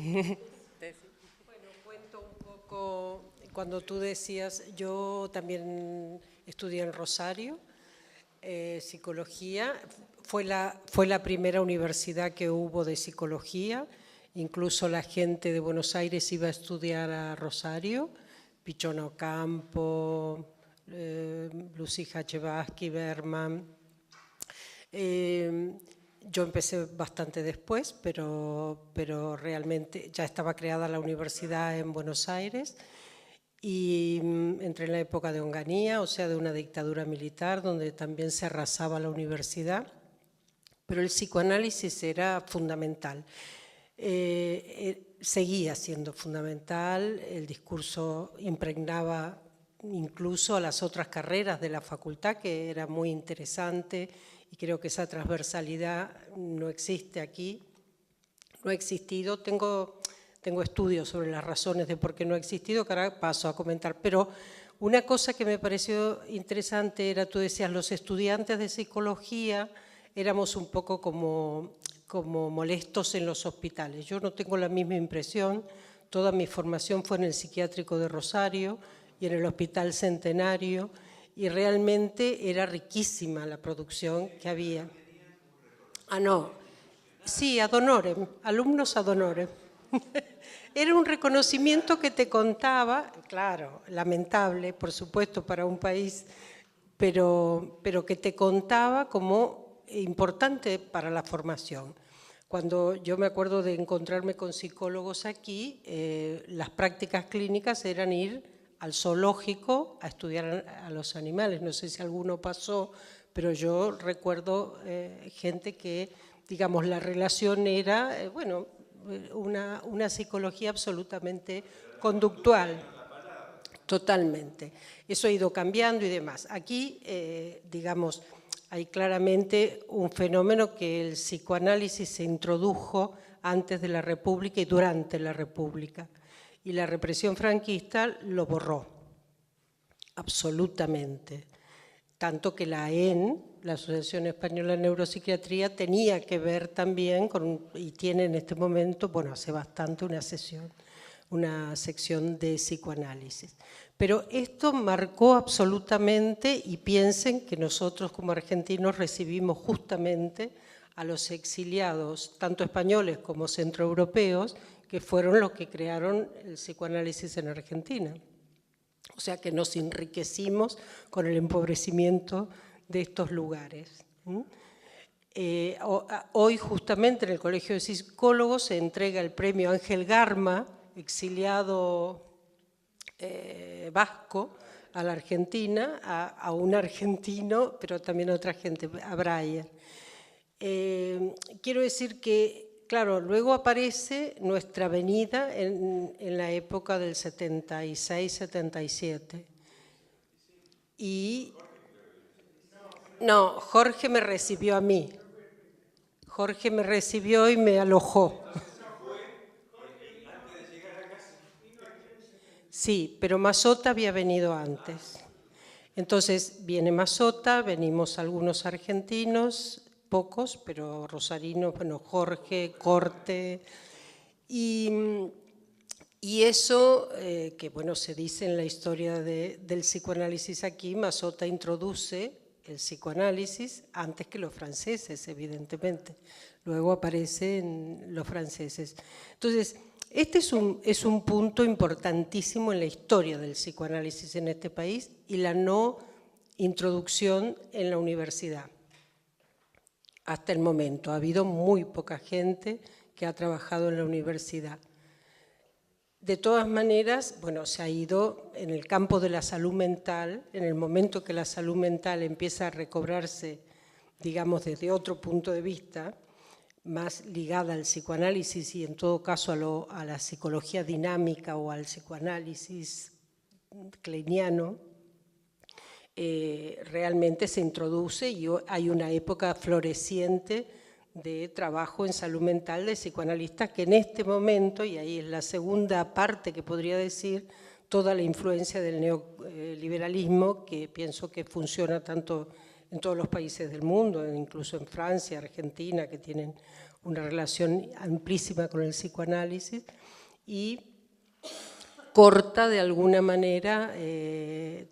Bueno, cuento un poco, cuando tú decías, yo también estudié en Rosario, psicología, fue la primera universidad que hubo de psicología, incluso la gente de Buenos Aires iba a estudiar a Rosario, Pichón Ocampo, Lucy Hachevaski, Berman. Yo empecé bastante después, pero realmente ya estaba creada la universidad en Buenos Aires y entré en la época de Onganía, o sea, de una dictadura militar donde también se arrasaba la universidad, pero el psicoanálisis era fundamental. Seguía siendo fundamental, el discurso impregnaba incluso a las otras carreras de la facultad, que era muy interesante, y creo que esa transversalidad no existe aquí, no ha existido. Tengo estudios sobre las razones de por qué no ha existido, que ahora paso a comentar, pero una cosa que me pareció interesante era, tú decías, los estudiantes de psicología éramos un poco como molestos en los hospitales. Yo no tengo la misma impresión, toda mi formación fue en el psiquiátrico de Rosario y en el Hospital Centenario, y realmente era riquísima la producción que había. No, sí, ad honorem, alumnos ad honorem. Era un reconocimiento que te contaba, claro, lamentable, por supuesto, para un país, pero que te contaba como importante para la formación. Cuando yo me acuerdo de encontrarme con psicólogos aquí, las prácticas clínicas eran ir al zoológico a estudiar a los animales. No sé si alguno pasó, pero yo recuerdo gente que, digamos, la relación era, bueno, una psicología absolutamente conductual. Totalmente. Eso ha ido cambiando y demás. Aquí, digamos, hay claramente un fenómeno que el psicoanálisis se introdujo antes de la República y durante la República. Y la represión franquista lo borró, absolutamente. Tanto que la AEN, la Asociación Española de Neuropsiquiatría, tenía que ver también y tiene en este momento, bueno, hace bastante una sección de psicoanálisis. Pero esto marcó absolutamente, y piensen que nosotros como argentinos recibimos justamente a los exiliados, tanto españoles como centroeuropeos, que fueron los que crearon el psicoanálisis en Argentina. O sea que nos enriquecimos con el empobrecimiento de estos lugares. Hoy justamente en el Colegio de Psicólogos se entrega el premio Ángel Garma, exiliado vasco, a la Argentina, a un argentino, pero también a otra gente, a Breyer. Quiero decir que, claro, luego aparece nuestra venida en la época del 76-77. Y no, Jorge me recibió a mí. Jorge me recibió y me alojó. Sí, pero Mazota había venido antes. Entonces viene Mazota, venimos algunos argentinos, pocos, pero rosarinos, bueno, Jorge, Corte, y eso, que bueno, se dice en la historia del psicoanálisis aquí, Mazota introduce el psicoanálisis antes que los franceses, evidentemente. Luego aparecen los franceses. Entonces, este es un punto importantísimo en la historia del psicoanálisis en este país y la no introducción en la universidad. Hasta el momento ha habido muy poca gente que ha trabajado en la universidad. De todas maneras, bueno, se ha ido en el campo de la salud mental, en el momento que la salud mental empieza a recobrarse, digamos, desde otro punto de vista, más ligada al psicoanálisis y en todo caso a la psicología dinámica o al psicoanálisis kleiniano, realmente se introduce y hay una época floreciente de trabajo en salud mental de psicoanalistas que en este momento, y ahí es la segunda parte que podría decir, toda la influencia del neoliberalismo, que pienso que funciona tanto en todos los países del mundo, incluso en Francia, Argentina, que tienen una relación amplísima con el psicoanálisis, y corta de alguna manera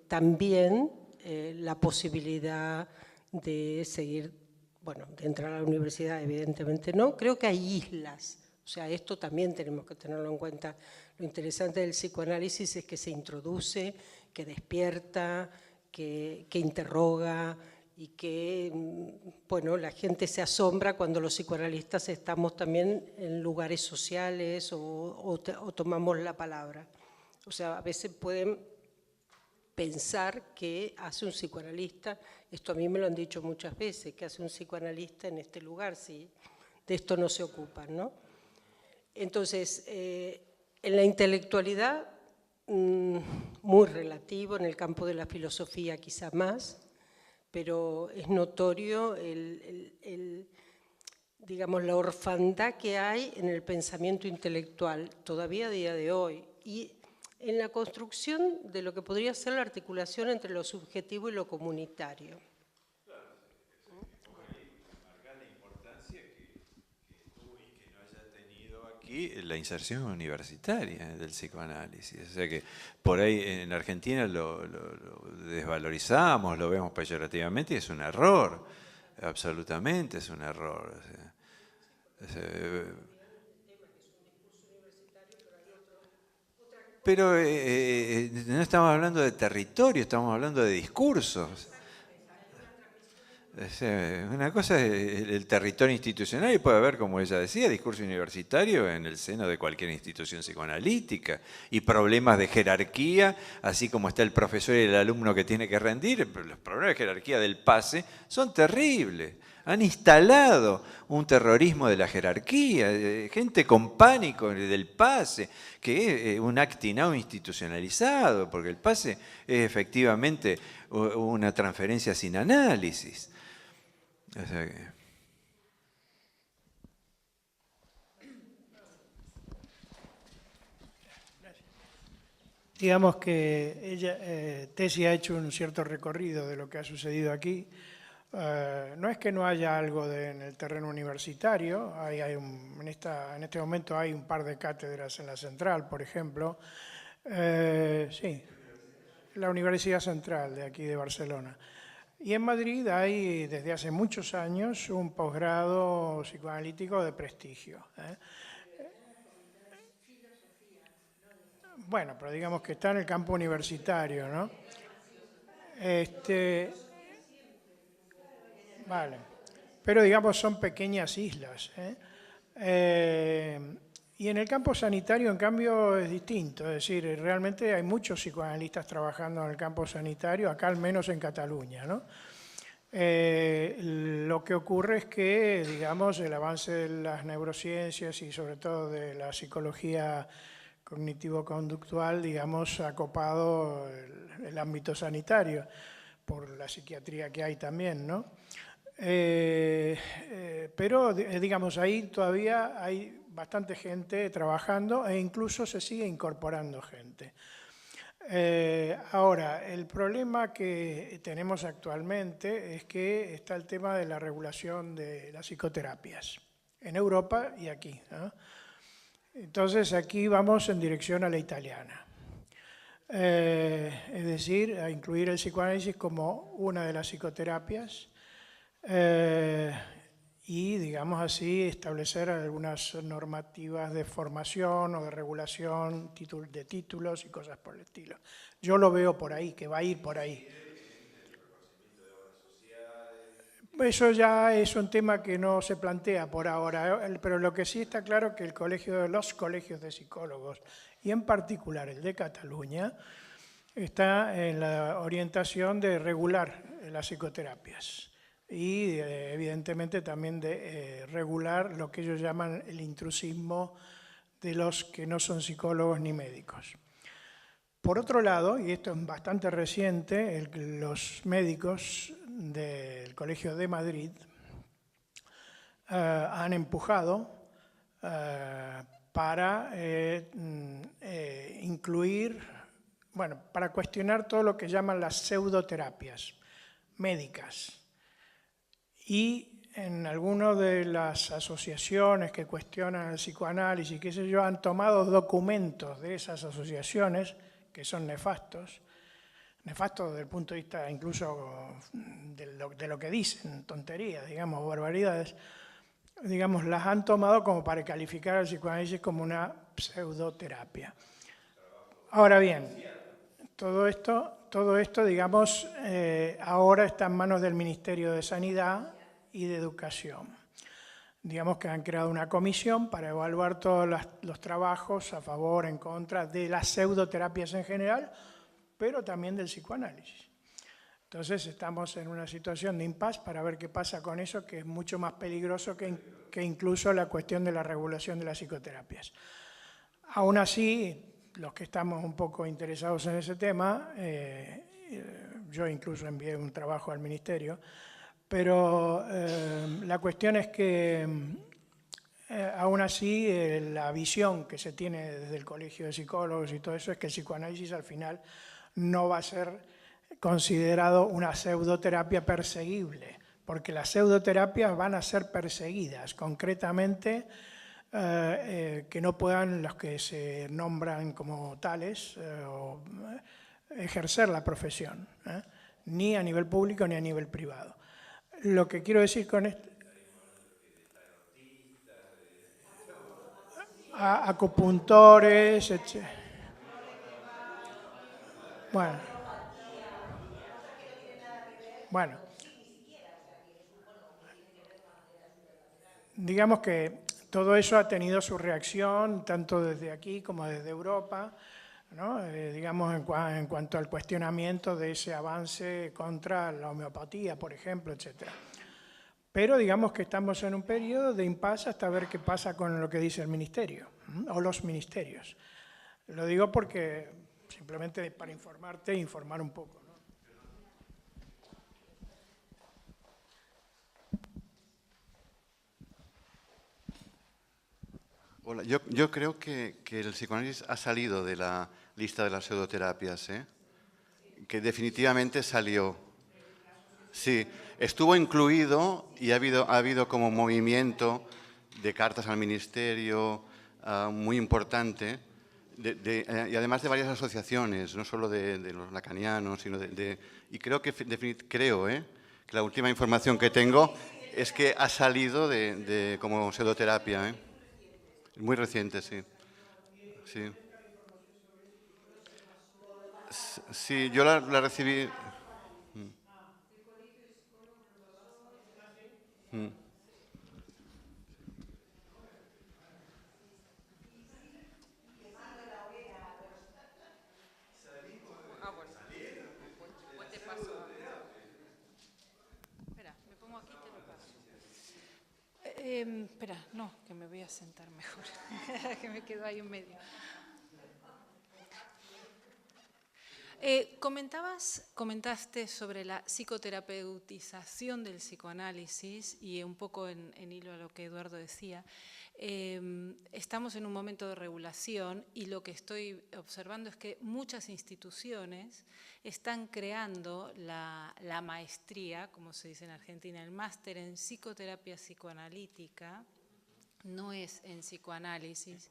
también la posibilidad de seguir, bueno, de entrar a la universidad evidentemente no, creo que hay islas, o sea, esto también tenemos que tenerlo en cuenta. Lo interesante del psicoanálisis es que se introduce, que despierta, que interroga y que, bueno, la gente se asombra cuando los psicoanalistas estamos también en lugares sociales o tomamos la palabra. O sea, a veces pueden pensar que hace un psicoanalista, esto a mí me lo han dicho muchas veces, que hace un psicoanalista en este lugar, si de esto no se ocupan, ¿no? Entonces, en la intelectualidad, muy relativo, en el campo de la filosofía quizá más, pero es notorio digamos, la orfandad que hay en el pensamiento intelectual, todavía a día de hoy, y en la construcción de lo que podría ser la articulación entre lo subjetivo y lo comunitario. Marcar la importancia que tuvo y que no haya tenido aquí la inserción universitaria del psicoanálisis. O sea que por ahí en Argentina lo desvalorizamos, lo vemos peyorativamente y es un error, absolutamente es un error. O sea, pero no estamos hablando de territorio, estamos hablando de discursos. Una cosa es el territorio institucional y puede haber, como ella decía, discurso universitario en el seno de cualquier institución psicoanalítica y problemas de jerarquía, así como está el profesor y el alumno que tiene que rendir, los problemas de jerarquía del PASE son terribles. Han instalado un terrorismo de la jerarquía, gente con pánico del PASE, que es un actinado institucionalizado, porque el PASE es efectivamente una transferencia sin análisis. O sea que... Digamos que Tesi ha hecho un cierto recorrido de lo que ha sucedido aquí. No es que no haya algo en el terreno universitario, en este momento hay un par de cátedras en la Central, por ejemplo. Sí, la Universidad Central de aquí de Barcelona. Y en Madrid hay desde hace muchos años un posgrado psicoanalítico de prestigio. Bueno, pero digamos que está en el campo universitario, ¿no? Vale, pero digamos son pequeñas islas. Y en el campo sanitario, en cambio, es distinto. Es decir, realmente hay muchos psicoanalistas trabajando en el campo sanitario, acá al menos en Cataluña, ¿no? Lo que ocurre es que, digamos, el avance de las neurociencias y sobre todo de la psicología cognitivo-conductual, digamos, ha copado el ámbito sanitario, por la psiquiatría que hay también, ¿no? Pero, digamos, ahí todavía hay bastante gente trabajando e incluso se sigue incorporando gente. Ahora, el problema que tenemos actualmente es que está el tema de la regulación de las psicoterapias en Europa y aquí, ¿no? Entonces, aquí vamos en dirección a la italiana. Es decir, a incluir el psicoanálisis como una de las psicoterapias y, digamos así, establecer algunas normativas de formación o de regulación de títulos y cosas por el estilo. Yo lo veo por ahí, que va a ir por ahí. Eso ya es un tema que no se plantea por ahora, pero lo que sí está claro es que los colegios de psicólogos, y en particular el de Cataluña, está en la orientación de regular las psicoterapias y evidentemente también de regular lo que ellos llaman el intrusismo de los que no son psicólogos ni médicos. Por otro lado, y esto es bastante reciente, los médicos del Colegio de Madrid han empujado para incluir, bueno, para cuestionar todo lo que llaman las pseudoterapias médicas. Y en algunas de las asociaciones que cuestionan el psicoanálisis, qué sé yo, han tomado documentos de esas asociaciones que son nefastos desde el punto de vista incluso de lo que dicen, tonterías, digamos, barbaridades, digamos, las han tomado como para calificar al psicoanálisis como una pseudoterapia. Ahora bien, todo esto, digamos, ahora está en manos del Ministerio de Sanidad y de Educación. Digamos que han creado una comisión para evaluar todos los trabajos a favor, en contra de las pseudoterapias en general, pero también del psicoanálisis. Entonces estamos en una situación de impasse para ver qué pasa con eso, que es mucho más peligroso que incluso la cuestión de la regulación de las psicoterapias. Aún así, los que estamos un poco interesados en ese tema, yo incluso envié un trabajo al Ministerio, pero la cuestión es que aún así la visión que se tiene desde el Colegio de Psicólogos y todo eso es que el psicoanálisis al final no va a ser considerado una pseudoterapia perseguible, porque las pseudoterapias van a ser perseguidas, concretamente que no puedan los que se nombran como tales ejercer la profesión, ni a nivel público ni a nivel privado. Lo que quiero decir con esto, acupuntores, etc. Bueno, digamos que todo eso ha tenido su reacción, tanto desde aquí como desde Europa, ¿no? Digamos, en cuanto al cuestionamiento de ese avance contra la homeopatía, por ejemplo, etc. Pero digamos que estamos en un periodo de impasse hasta ver qué pasa con lo que dice el Ministerio, o los ministerios. Lo digo porque simplemente para informarte e informar un poco, ¿no? Hola, yo creo que el psicoanálisis ha salido de la lista de las pseudoterapias, que definitivamente salió. Sí, estuvo incluido y ha habido como movimiento de cartas al Ministerio muy importante, y además de varias asociaciones, no solo de los lacanianos, sino y creo que la última información que tengo es que ha salido como pseudoterapia, Muy reciente, sí. Sí, sí, yo la recibí. Espera, me pongo aquí y te lo paso. Espera, no, que me voy a sentar mejor, que me quedo ahí en medio. Comentaste sobre la psicoterapeutización del psicoanálisis y un poco en hilo a lo que Eduardo decía. Estamos en un momento de regulación y lo que estoy observando es que muchas instituciones están creando la maestría, como se dice en Argentina, el máster en psicoterapia psicoanalítica, no es en psicoanálisis.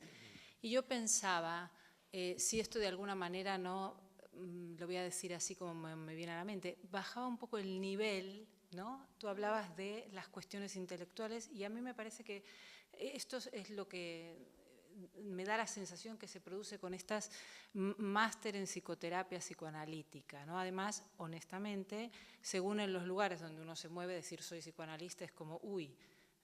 Y yo pensaba, si esto de alguna manera no, lo voy a decir así como me viene a la mente, bajaba un poco el nivel, ¿no? Tú hablabas de las cuestiones intelectuales y a mí me parece que esto es lo que me da la sensación que se produce con estas máster en psicoterapia psicoanalítica, ¿no? Además, honestamente, según en los lugares donde uno se mueve, decir soy psicoanalista es como, uy,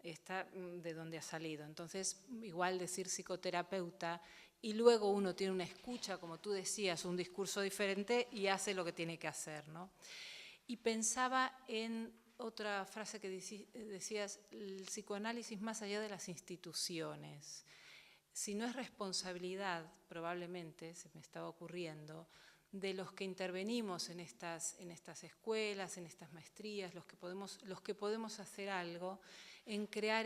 está de dónde ha salido. Entonces, igual decir psicoterapeuta y luego uno tiene una escucha, como tú decías, un discurso diferente y hace lo que tiene que hacer, ¿no? Y pensaba en otra frase que decías, el psicoanálisis más allá de las instituciones. Si no es responsabilidad, probablemente, se me estaba ocurriendo, de los que intervenimos en estas escuelas, en estas maestrías, los que podemos hacer algo en crear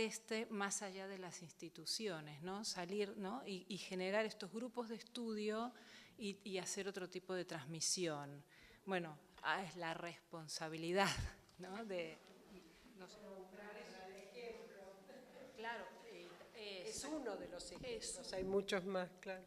más allá de las instituciones, ¿no? Salir, ¿no? y generar estos grupos de estudio y hacer otro tipo de transmisión. Bueno, es la responsabilidad, ¿no? No sé. Claro, es uno de los ejemplos, hay muchos más, claro.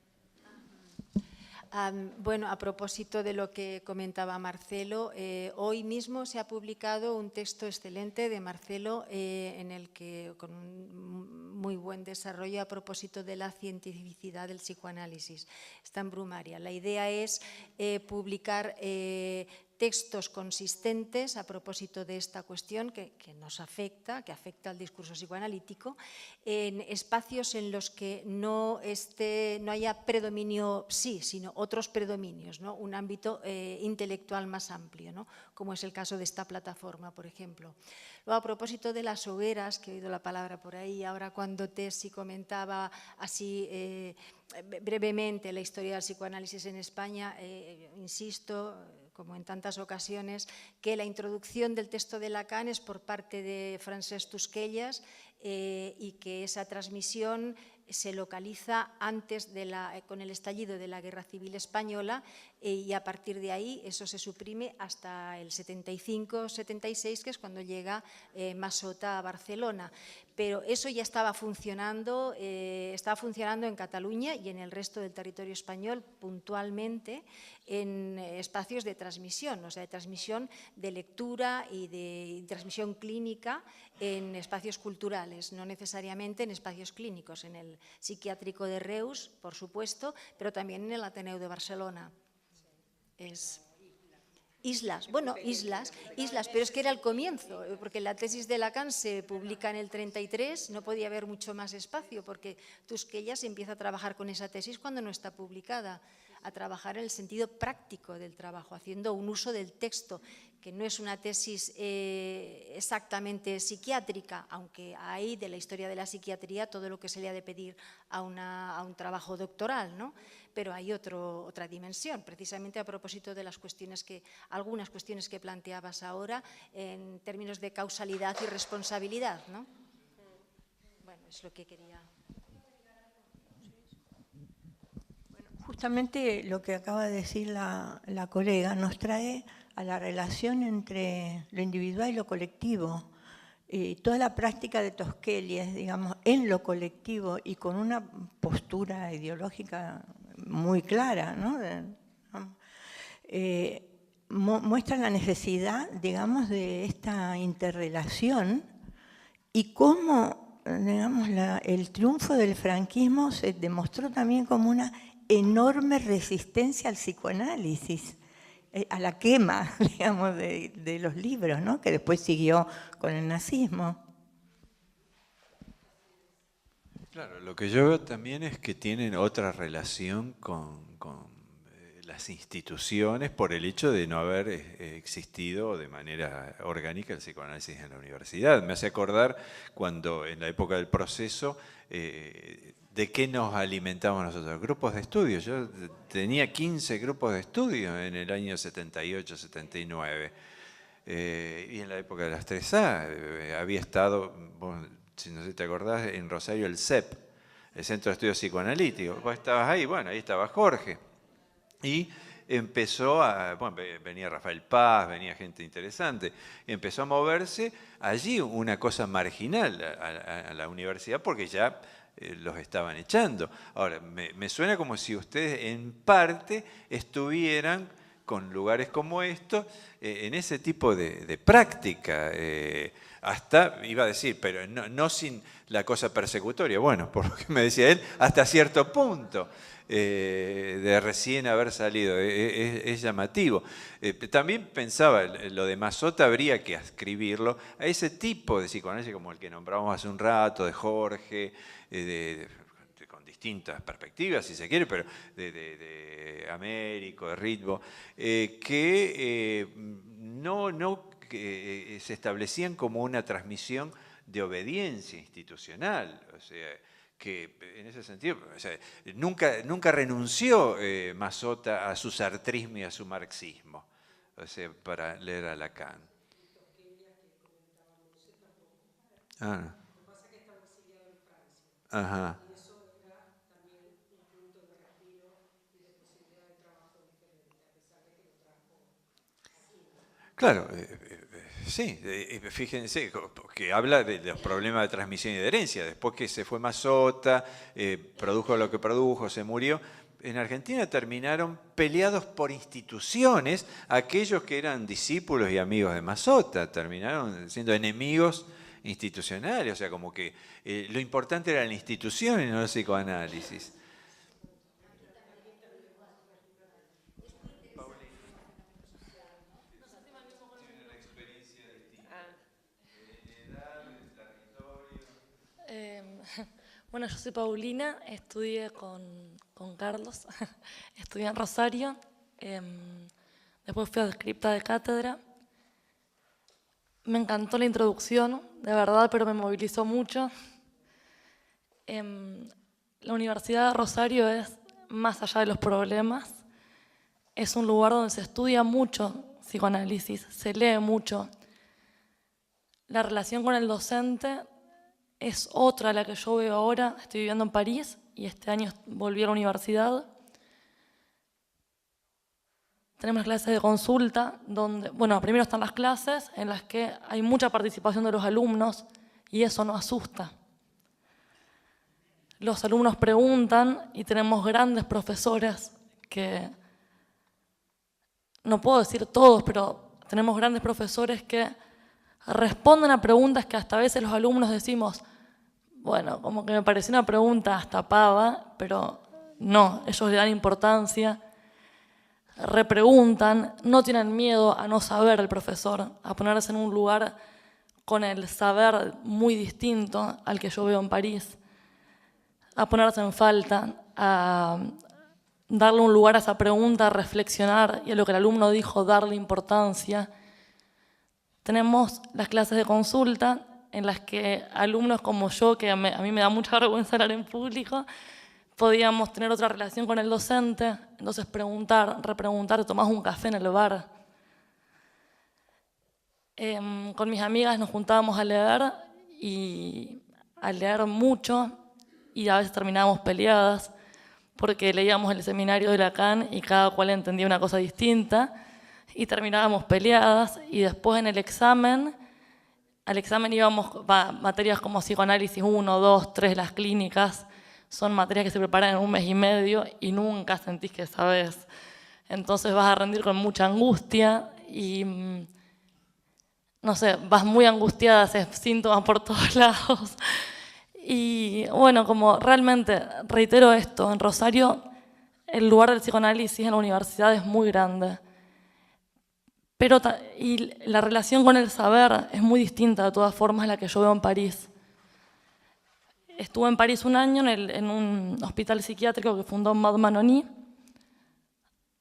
Bueno, a propósito de lo que comentaba Marcelo, hoy mismo se ha publicado un texto excelente de Marcelo en el que, con un muy buen desarrollo a propósito de la cientificidad del psicoanálisis. Está en Brumaria. La idea es publicar textos consistentes a propósito de esta cuestión que nos afecta, que afecta al discurso psicoanalítico, en espacios en los que no haya predominio sí, sino otros predominios, ¿no? Un ámbito intelectual más amplio, ¿no? Como es el caso de esta plataforma, por ejemplo. Luego, a propósito de las hogueras, que he oído la palabra por ahí, ahora cuando Tessi comentaba así brevemente la historia del psicoanálisis en España, insisto, como en tantas ocasiones, que la introducción del texto de Lacan es por parte de Francesc Tusquellas y que esa transmisión se localiza antes con el estallido de la Guerra Civil Española y a partir de ahí eso se suprime hasta el 75-76, que es cuando llega Massota a Barcelona. Pero eso ya estaba funcionando en Cataluña y en el resto del territorio español puntualmente en espacios de transmisión, o sea, de transmisión de lectura y de transmisión clínica en espacios culturales, no necesariamente en espacios clínicos, en el psiquiátrico de Reus, por supuesto, pero también en el Ateneu de Barcelona. Islas, pero es que era el comienzo, porque la tesis de Lacan se publica en el 33, no podía haber mucho más espacio, porque Tusquellas empieza a trabajar con esa tesis cuando no está publicada, a trabajar en el sentido práctico del trabajo, haciendo un uso del texto, que no es una tesis exactamente psiquiátrica, aunque hay de la historia de la psiquiatría todo lo que se le ha de pedir a un trabajo doctoral, ¿no? Pero hay otra dimensión, precisamente a propósito de algunas cuestiones que planteabas ahora en términos de causalidad y responsabilidad, ¿no? Bueno, es lo que quería. Justamente lo que acaba de decir la colega nos trae a la relación entre lo individual y lo colectivo. Toda la práctica de Tusquellas, digamos, en lo colectivo y con una postura ideológica muy clara, ¿no? Muestra la necesidad, digamos, de esta interrelación y cómo, digamos, el triunfo del franquismo se demostró también como una enorme resistencia al psicoanálisis, a la quema, digamos, de los libros, ¿no? Que después siguió con el nazismo. Claro, lo que yo veo también es que tienen otra relación con las instituciones por el hecho de no haber existido de manera orgánica el psicoanálisis en la universidad. Me hace acordar cuando en la época del proceso, ¿de qué nos alimentamos nosotros? Grupos de estudio. Yo tenía 15 grupos de estudio en el año 78, 79. Y en la época de las 3A había estado, vos, si no sé si te acordás, en Rosario el CEP, el Centro de Estudios Psicoanalíticos. Vos estabas ahí, bueno, ahí estaba Jorge. Y empezó venía Rafael Paz, venía gente interesante, empezó a moverse allí una cosa marginal a la universidad porque ya los estaban echando. Ahora, me suena como si ustedes en parte estuvieran con lugares como estos en ese tipo de práctica. Hasta, iba a decir, pero no sin la cosa persecutoria, bueno, por lo que me decía él, hasta cierto punto. De recién haber salido, es llamativo. También pensaba, lo de Massota habría que ascribirlo a ese tipo de psicoanálisis como el que nombramos hace un rato, de Jorge, con distintas perspectivas, si se quiere, pero de Américo, de Ritvo, que se establecían como una transmisión de obediencia institucional, o sea, que en ese sentido, o sea, nunca renunció Massota a su sartrismo y a su marxismo, o sea, para leer a Lacan. Ah. Ajá. Claro, sí, fíjense que habla de los problemas de transmisión y de herencia. Después que se fue Massota, produjo lo que produjo, se murió. En Argentina terminaron peleados por instituciones aquellos que eran discípulos y amigos de Massota, terminaron siendo enemigos institucionales, o sea, como que lo importante era la institución y no el psicoanálisis. Bueno, yo soy Paulina, estudié con Carlos, estudié en Rosario, después fui adscripta de cátedra. Me encantó la introducción, de verdad, pero me movilizó mucho. La Universidad de Rosario es más allá de los problemas, es un lugar donde se estudia mucho psicoanálisis, se lee mucho. La relación con el docente es otra a la que yo veo ahora. Estoy viviendo en París y este año volví a la universidad. Tenemos clases de consulta, donde, bueno, primero están las clases en las que hay mucha participación de los alumnos y eso nos asusta. Los alumnos preguntan y tenemos grandes profesores que, no puedo decir todos, pero tenemos grandes profesores que responden a preguntas que hasta a veces los alumnos decimos, bueno, como que me pareció una pregunta hasta pava, pero no, ellos le dan importancia, repreguntan, no tienen miedo a no saber el profesor, a ponerse en un lugar con el saber muy distinto al que yo veo en París, a ponerse en falta, a darle un lugar a esa pregunta, a reflexionar y a lo que el alumno dijo, darle importancia. Tenemos las clases de consulta en las que alumnos como yo, que a mí me da mucha vergüenza hablar en público, podíamos tener otra relación con el docente, entonces preguntar, repreguntar, tomás un café en el bar. Con mis amigas nos juntábamos a leer mucho y a veces terminábamos peleadas porque leíamos el seminario de Lacan y cada cual entendía una cosa distinta y terminábamos peleadas y después en el examen, al examen íbamos materias como psicoanálisis 1, 2, 3, las clínicas, son materias que se preparan en 1 mes y medio y nunca sentís que sabés. Entonces vas a rendir con mucha angustia y, no sé, vas muy angustiada, haces síntomas por todos lados. Y bueno, como realmente, reitero esto, en Rosario el lugar del psicoanálisis en la universidad es muy grande. Y la relación con el saber es muy distinta de todas formas a la que yo veo en París. Estuve en París un año en un hospital psiquiátrico que fundó Maud Manoni.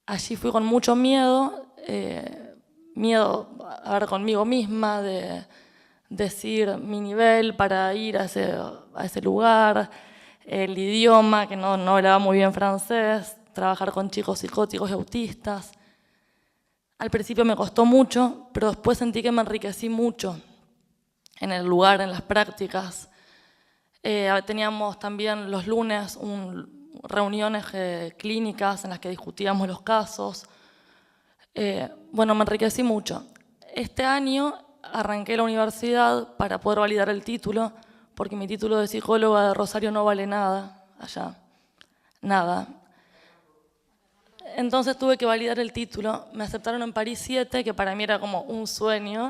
Allí fui con mucho miedo, a ver conmigo misma, de decir mi nivel para ir a ese lugar, el idioma, que no hablaba muy bien francés, trabajar con chicos psicóticos y autistas. Al principio me costó mucho, pero después sentí que me enriquecí mucho en el lugar, en las prácticas. Teníamos también los lunes reuniones clínicas en las que discutíamos los casos. Bueno, me enriquecí mucho. Este año arranqué la universidad para poder validar el título, porque mi título de psicóloga de Rosario no vale nada allá, nada. Entonces tuve que validar el título. Me aceptaron en París 7, que para mí era como un sueño,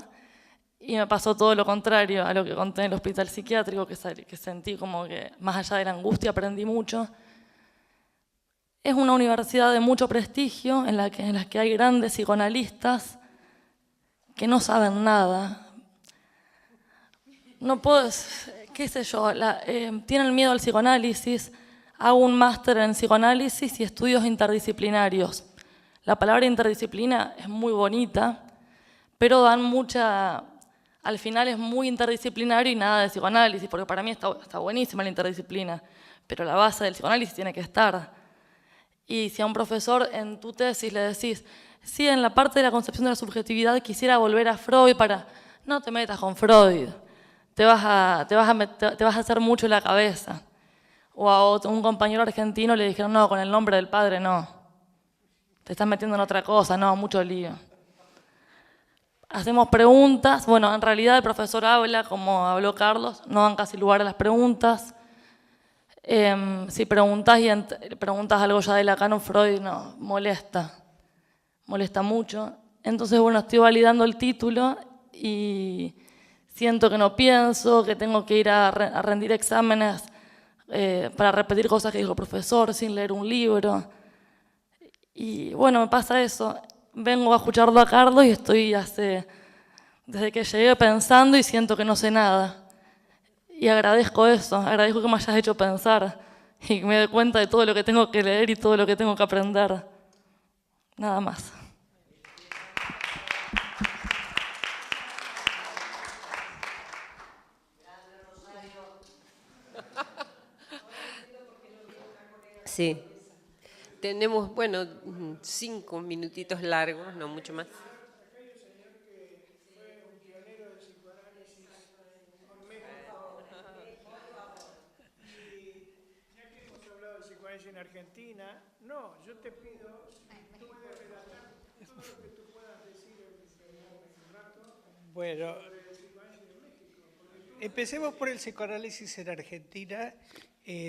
y me pasó todo lo contrario a lo que conté en el hospital psiquiátrico, que sentí como que más allá de la angustia aprendí mucho. Es una universidad de mucho prestigio, en la que hay grandes psicoanalistas que no saben nada. No puedo, qué sé yo, tienen miedo al psicoanálisis. Hago un máster en psicoanálisis y estudios interdisciplinarios. La palabra interdisciplina es muy bonita, pero dan mucha al final es muy interdisciplinario y nada de psicoanálisis, porque para mí está buenísima la interdisciplina, pero la base del psicoanálisis tiene que estar. Y si a un profesor en tu tesis le decís, sí, en la parte de la concepción de la subjetividad quisiera volver a Freud para... No te metas con Freud, te vas a hacer mucho en la cabeza. O a un compañero argentino le dijeron, no, con el nombre del padre no. Te estás metiendo en otra cosa, no, mucho lío. Hacemos preguntas, bueno, en realidad el profesor habla como habló Carlos, no dan casi lugar a las preguntas. Si preguntas algo ya de Lacan, Freud, no, molesta mucho. Entonces, bueno, estoy validando el título y siento que no pienso, que tengo que ir a rendir exámenes para repetir cosas que dijo el profesor sin leer un libro. Y bueno, me pasa eso. Vengo a escucharlo a Carlos y estoy desde que llegué pensando y siento que no sé nada. Y agradezco eso, agradezco que me hayas hecho pensar y que me dé cuenta de todo lo que tengo que leer y todo lo que tengo que aprender. Nada más. Sí. Tenemos, bueno, 5 minutitos largos, no mucho más. En Argentina, no, yo te pido, si tú puedes relatar todo lo que tú puedas decir en un rato. Bueno, empecemos por el psicoanálisis en Argentina,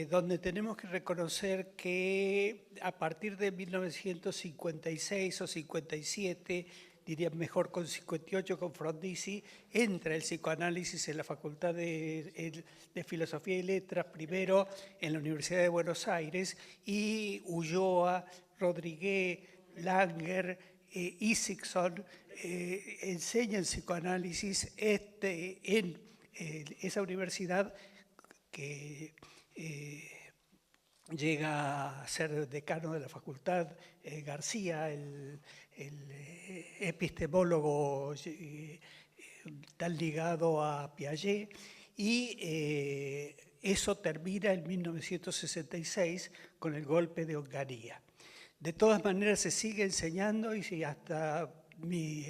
donde tenemos que reconocer que a partir de 1956 o 57, diría mejor con 58 con Frondizi, entra el psicoanálisis en la Facultad de Filosofía y Letras, primero en la Universidad de Buenos Aires, y Ulloa, Rodríguez, Langer, Isakson enseñan psicoanálisis en esa universidad que llega a ser decano de la facultad García, el epistemólogo tan ligado a Piaget, y eso termina en 1966 con el golpe de Onganía. De todas maneras se sigue enseñando y hasta mi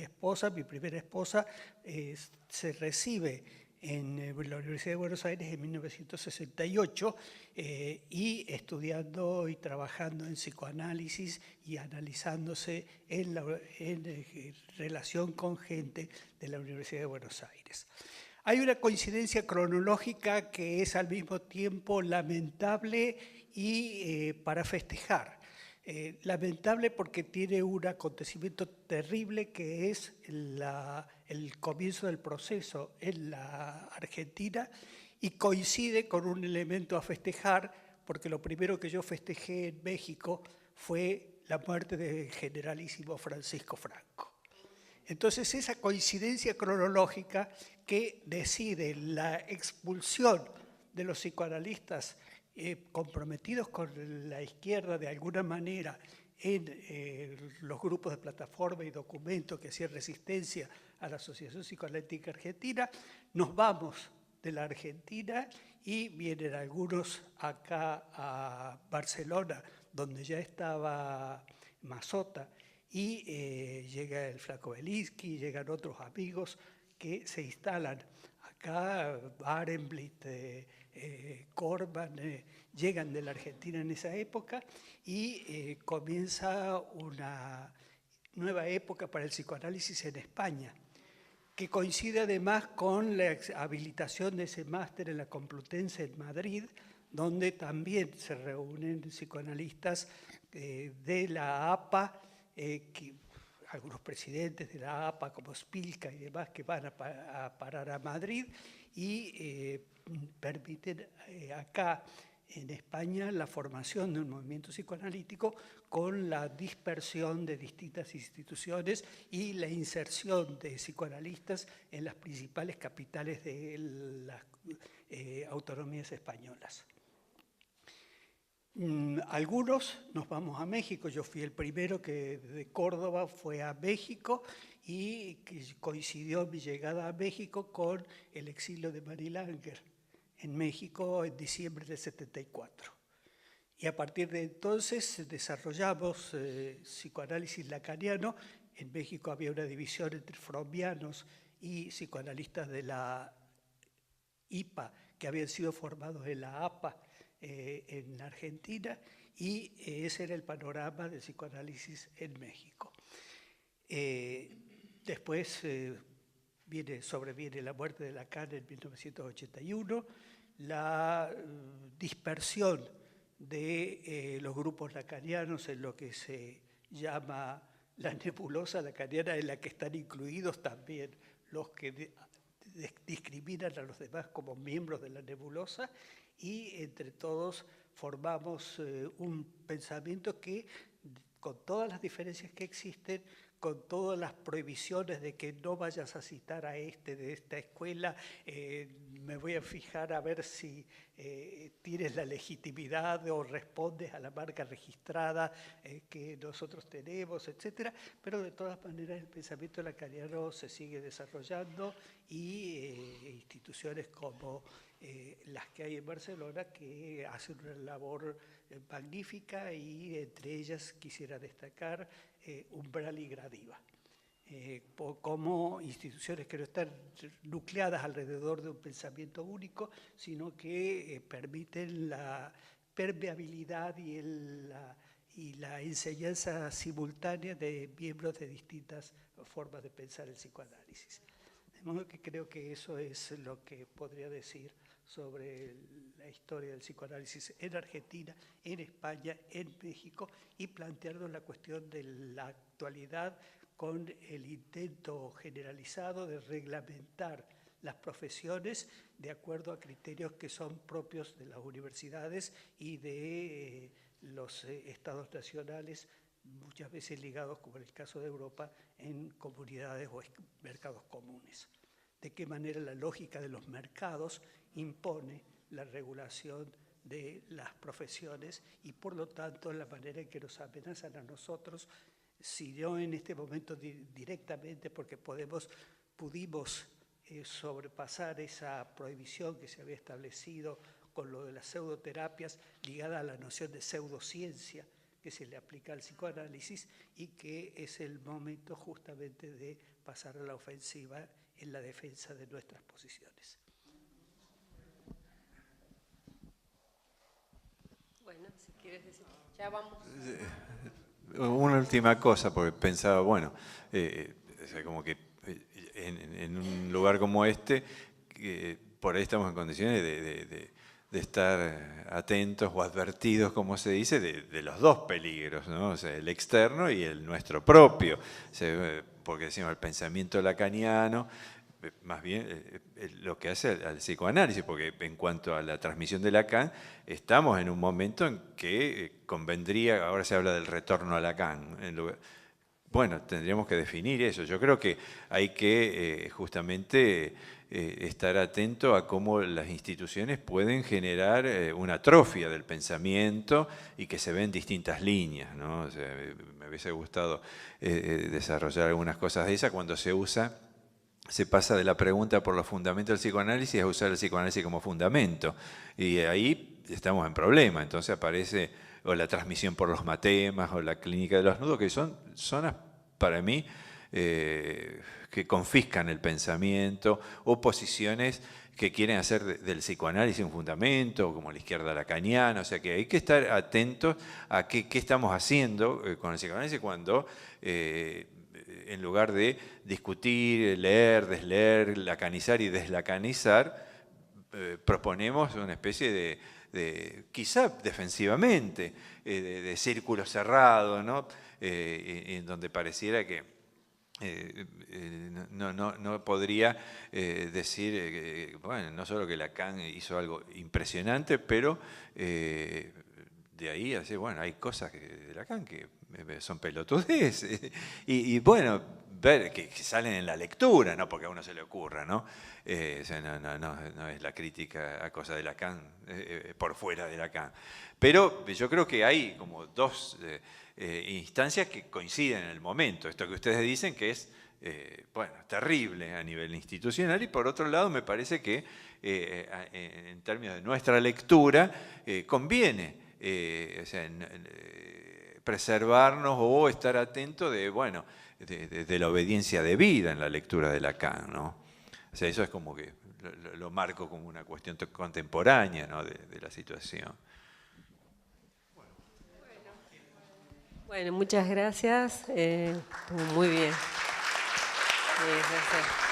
primera esposa, se recibe en la Universidad de Buenos Aires en 1968 y estudiando y trabajando en psicoanálisis y analizándose en relación con gente de la Universidad de Buenos Aires. Hay una coincidencia cronológica que es al mismo tiempo lamentable y para festejar. Lamentable porque tiene un acontecimiento terrible que es el comienzo del proceso en la Argentina y coincide con un elemento a festejar porque lo primero que yo festejé en México fue la muerte del generalísimo Francisco Franco. Entonces esa coincidencia cronológica que decide la expulsión de los psicoanalistas comprometidos con la izquierda de alguna manera en los grupos de plataforma y documentos que hacían resistencia a la Asociación Psicoanalítica Argentina, nos vamos de la Argentina y vienen algunos acá a Barcelona, donde ya estaba Mazota, y llega el Flaco Belinsky, llegan otros amigos que se instalan acá, Barenblit, Corban, llegan de la Argentina en esa época y comienza una nueva época para el psicoanálisis en España, que coincide además con la habilitación de ese máster en la Complutense en Madrid, donde también se reúnen psicoanalistas de la APA, algunos presidentes de la APA como Spilka y demás que van a parar a Madrid y permiten acá en España la formación de un movimiento psicoanalítico con la dispersión de distintas instituciones y la inserción de psicoanalistas en las principales capitales de las autonomías españolas. Algunos nos vamos a México. Yo fui el primero que de Córdoba fue a México y que coincidió mi llegada a México con el exilio de Mary Langer en México en diciembre del 74. Y a partir de entonces desarrollamos psicoanálisis lacaniano. En México había una división entre freudianos y psicoanalistas de la IPA que habían sido formados en la APA en Argentina, y ese era el panorama del psicoanálisis en México. Después sobreviene la muerte de Lacan en 1981, la dispersión de los grupos lacanianos en lo que se llama la nebulosa lacaniana, en la que están incluidos también los que discriminan a los demás como miembros de la nebulosa, y entre todos formamos un pensamiento que, con todas las diferencias que existen, con todas las prohibiciones de que no vayas a citar a de esta escuela, me voy a fijar a ver si tienes la legitimidad o respondes a la marca registrada que nosotros tenemos, etc. Pero de todas maneras el pensamiento lacaniano se sigue desarrollando, y instituciones como las que hay en Barcelona que hacen una labor magnífica, y entre ellas quisiera destacar Umbral y Gradiva, como instituciones que no están nucleadas alrededor de un pensamiento único, sino que permiten la permeabilidad y la enseñanza simultánea de miembros de distintas formas de pensar el psicoanálisis. De modo que creo que eso es lo que podría decir sobre la historia del psicoanálisis en Argentina, en España, en México, y planteando la cuestión de la actualidad con el intento generalizado de reglamentar las profesiones de acuerdo a criterios que son propios de las universidades y de los estados nacionales, muchas veces ligados, como en el caso de Europa, en comunidades o mercados comunes. De qué manera la lógica de los mercados impone la regulación de las profesiones, y por lo tanto la manera en que nos amenazan a nosotros, si no en este momento directamente, porque pudimos sobrepasar esa prohibición que se había establecido con lo de las pseudoterapias, ligada a la noción de pseudociencia que se le aplica al psicoanálisis, y que es el momento justamente de pasar a la ofensiva en la defensa de nuestras posiciones. Bueno, si quieres decir, ya vamos. Una última cosa, porque pensaba, bueno, como que en un lugar como este, por ahí estamos en condiciones de estar atentos o advertidos, como se dice, de los dos peligros, ¿no? O sea, el externo y el nuestro propio. O sea, porque decimos el pensamiento lacaniano, más bien lo que hace al psicoanálisis, porque en cuanto a la transmisión de Lacan, estamos en un momento en que convendría, ahora se habla del retorno a Lacan. Bueno, tendríamos que definir eso. Yo creo que hay que justamente estar atento a cómo las instituciones pueden generar una atrofia del pensamiento y que se ven distintas líneas, ¿no? O sea, me hubiese gustado desarrollar algunas cosas de esas cuando se pasa de la pregunta por los fundamentos del psicoanálisis a usar el psicoanálisis como fundamento. Y ahí estamos en problema. Entonces aparece o la transmisión por los matemas o la clínica de los nudos, que son zonas para mí que confiscan el pensamiento, o posiciones que quieren hacer del psicoanálisis un fundamento, como la izquierda lacaniana. O sea que hay que estar atentos a qué estamos haciendo con el psicoanálisis cuando en lugar de discutir, leer, desleer, lacanizar y deslacanizar, proponemos una especie de quizá defensivamente, de círculo cerrado, ¿no? En donde pareciera que no podría decir, bueno, no solo que Lacan hizo algo impresionante, pero de ahí así, bueno, hay cosas de Lacan que son pelotudez. Y bueno, ver, que salen en la lectura, no porque a uno se le ocurra, ¿no? O sea, no es la crítica a cosas de Lacan, por fuera de Lacan. Pero yo creo que hay como dos instancias que coinciden en el momento. Esto que ustedes dicen que es, bueno, terrible a nivel institucional, y por otro lado me parece que en términos de nuestra lectura conviene o sea, preservarnos o estar atentos de, bueno, de la obediencia debida en la lectura de Lacan, ¿no? O sea, eso es como que lo marco como una cuestión contemporánea, ¿no? de la situación. Bueno, muchas gracias. Estuvo muy bien. Gracias.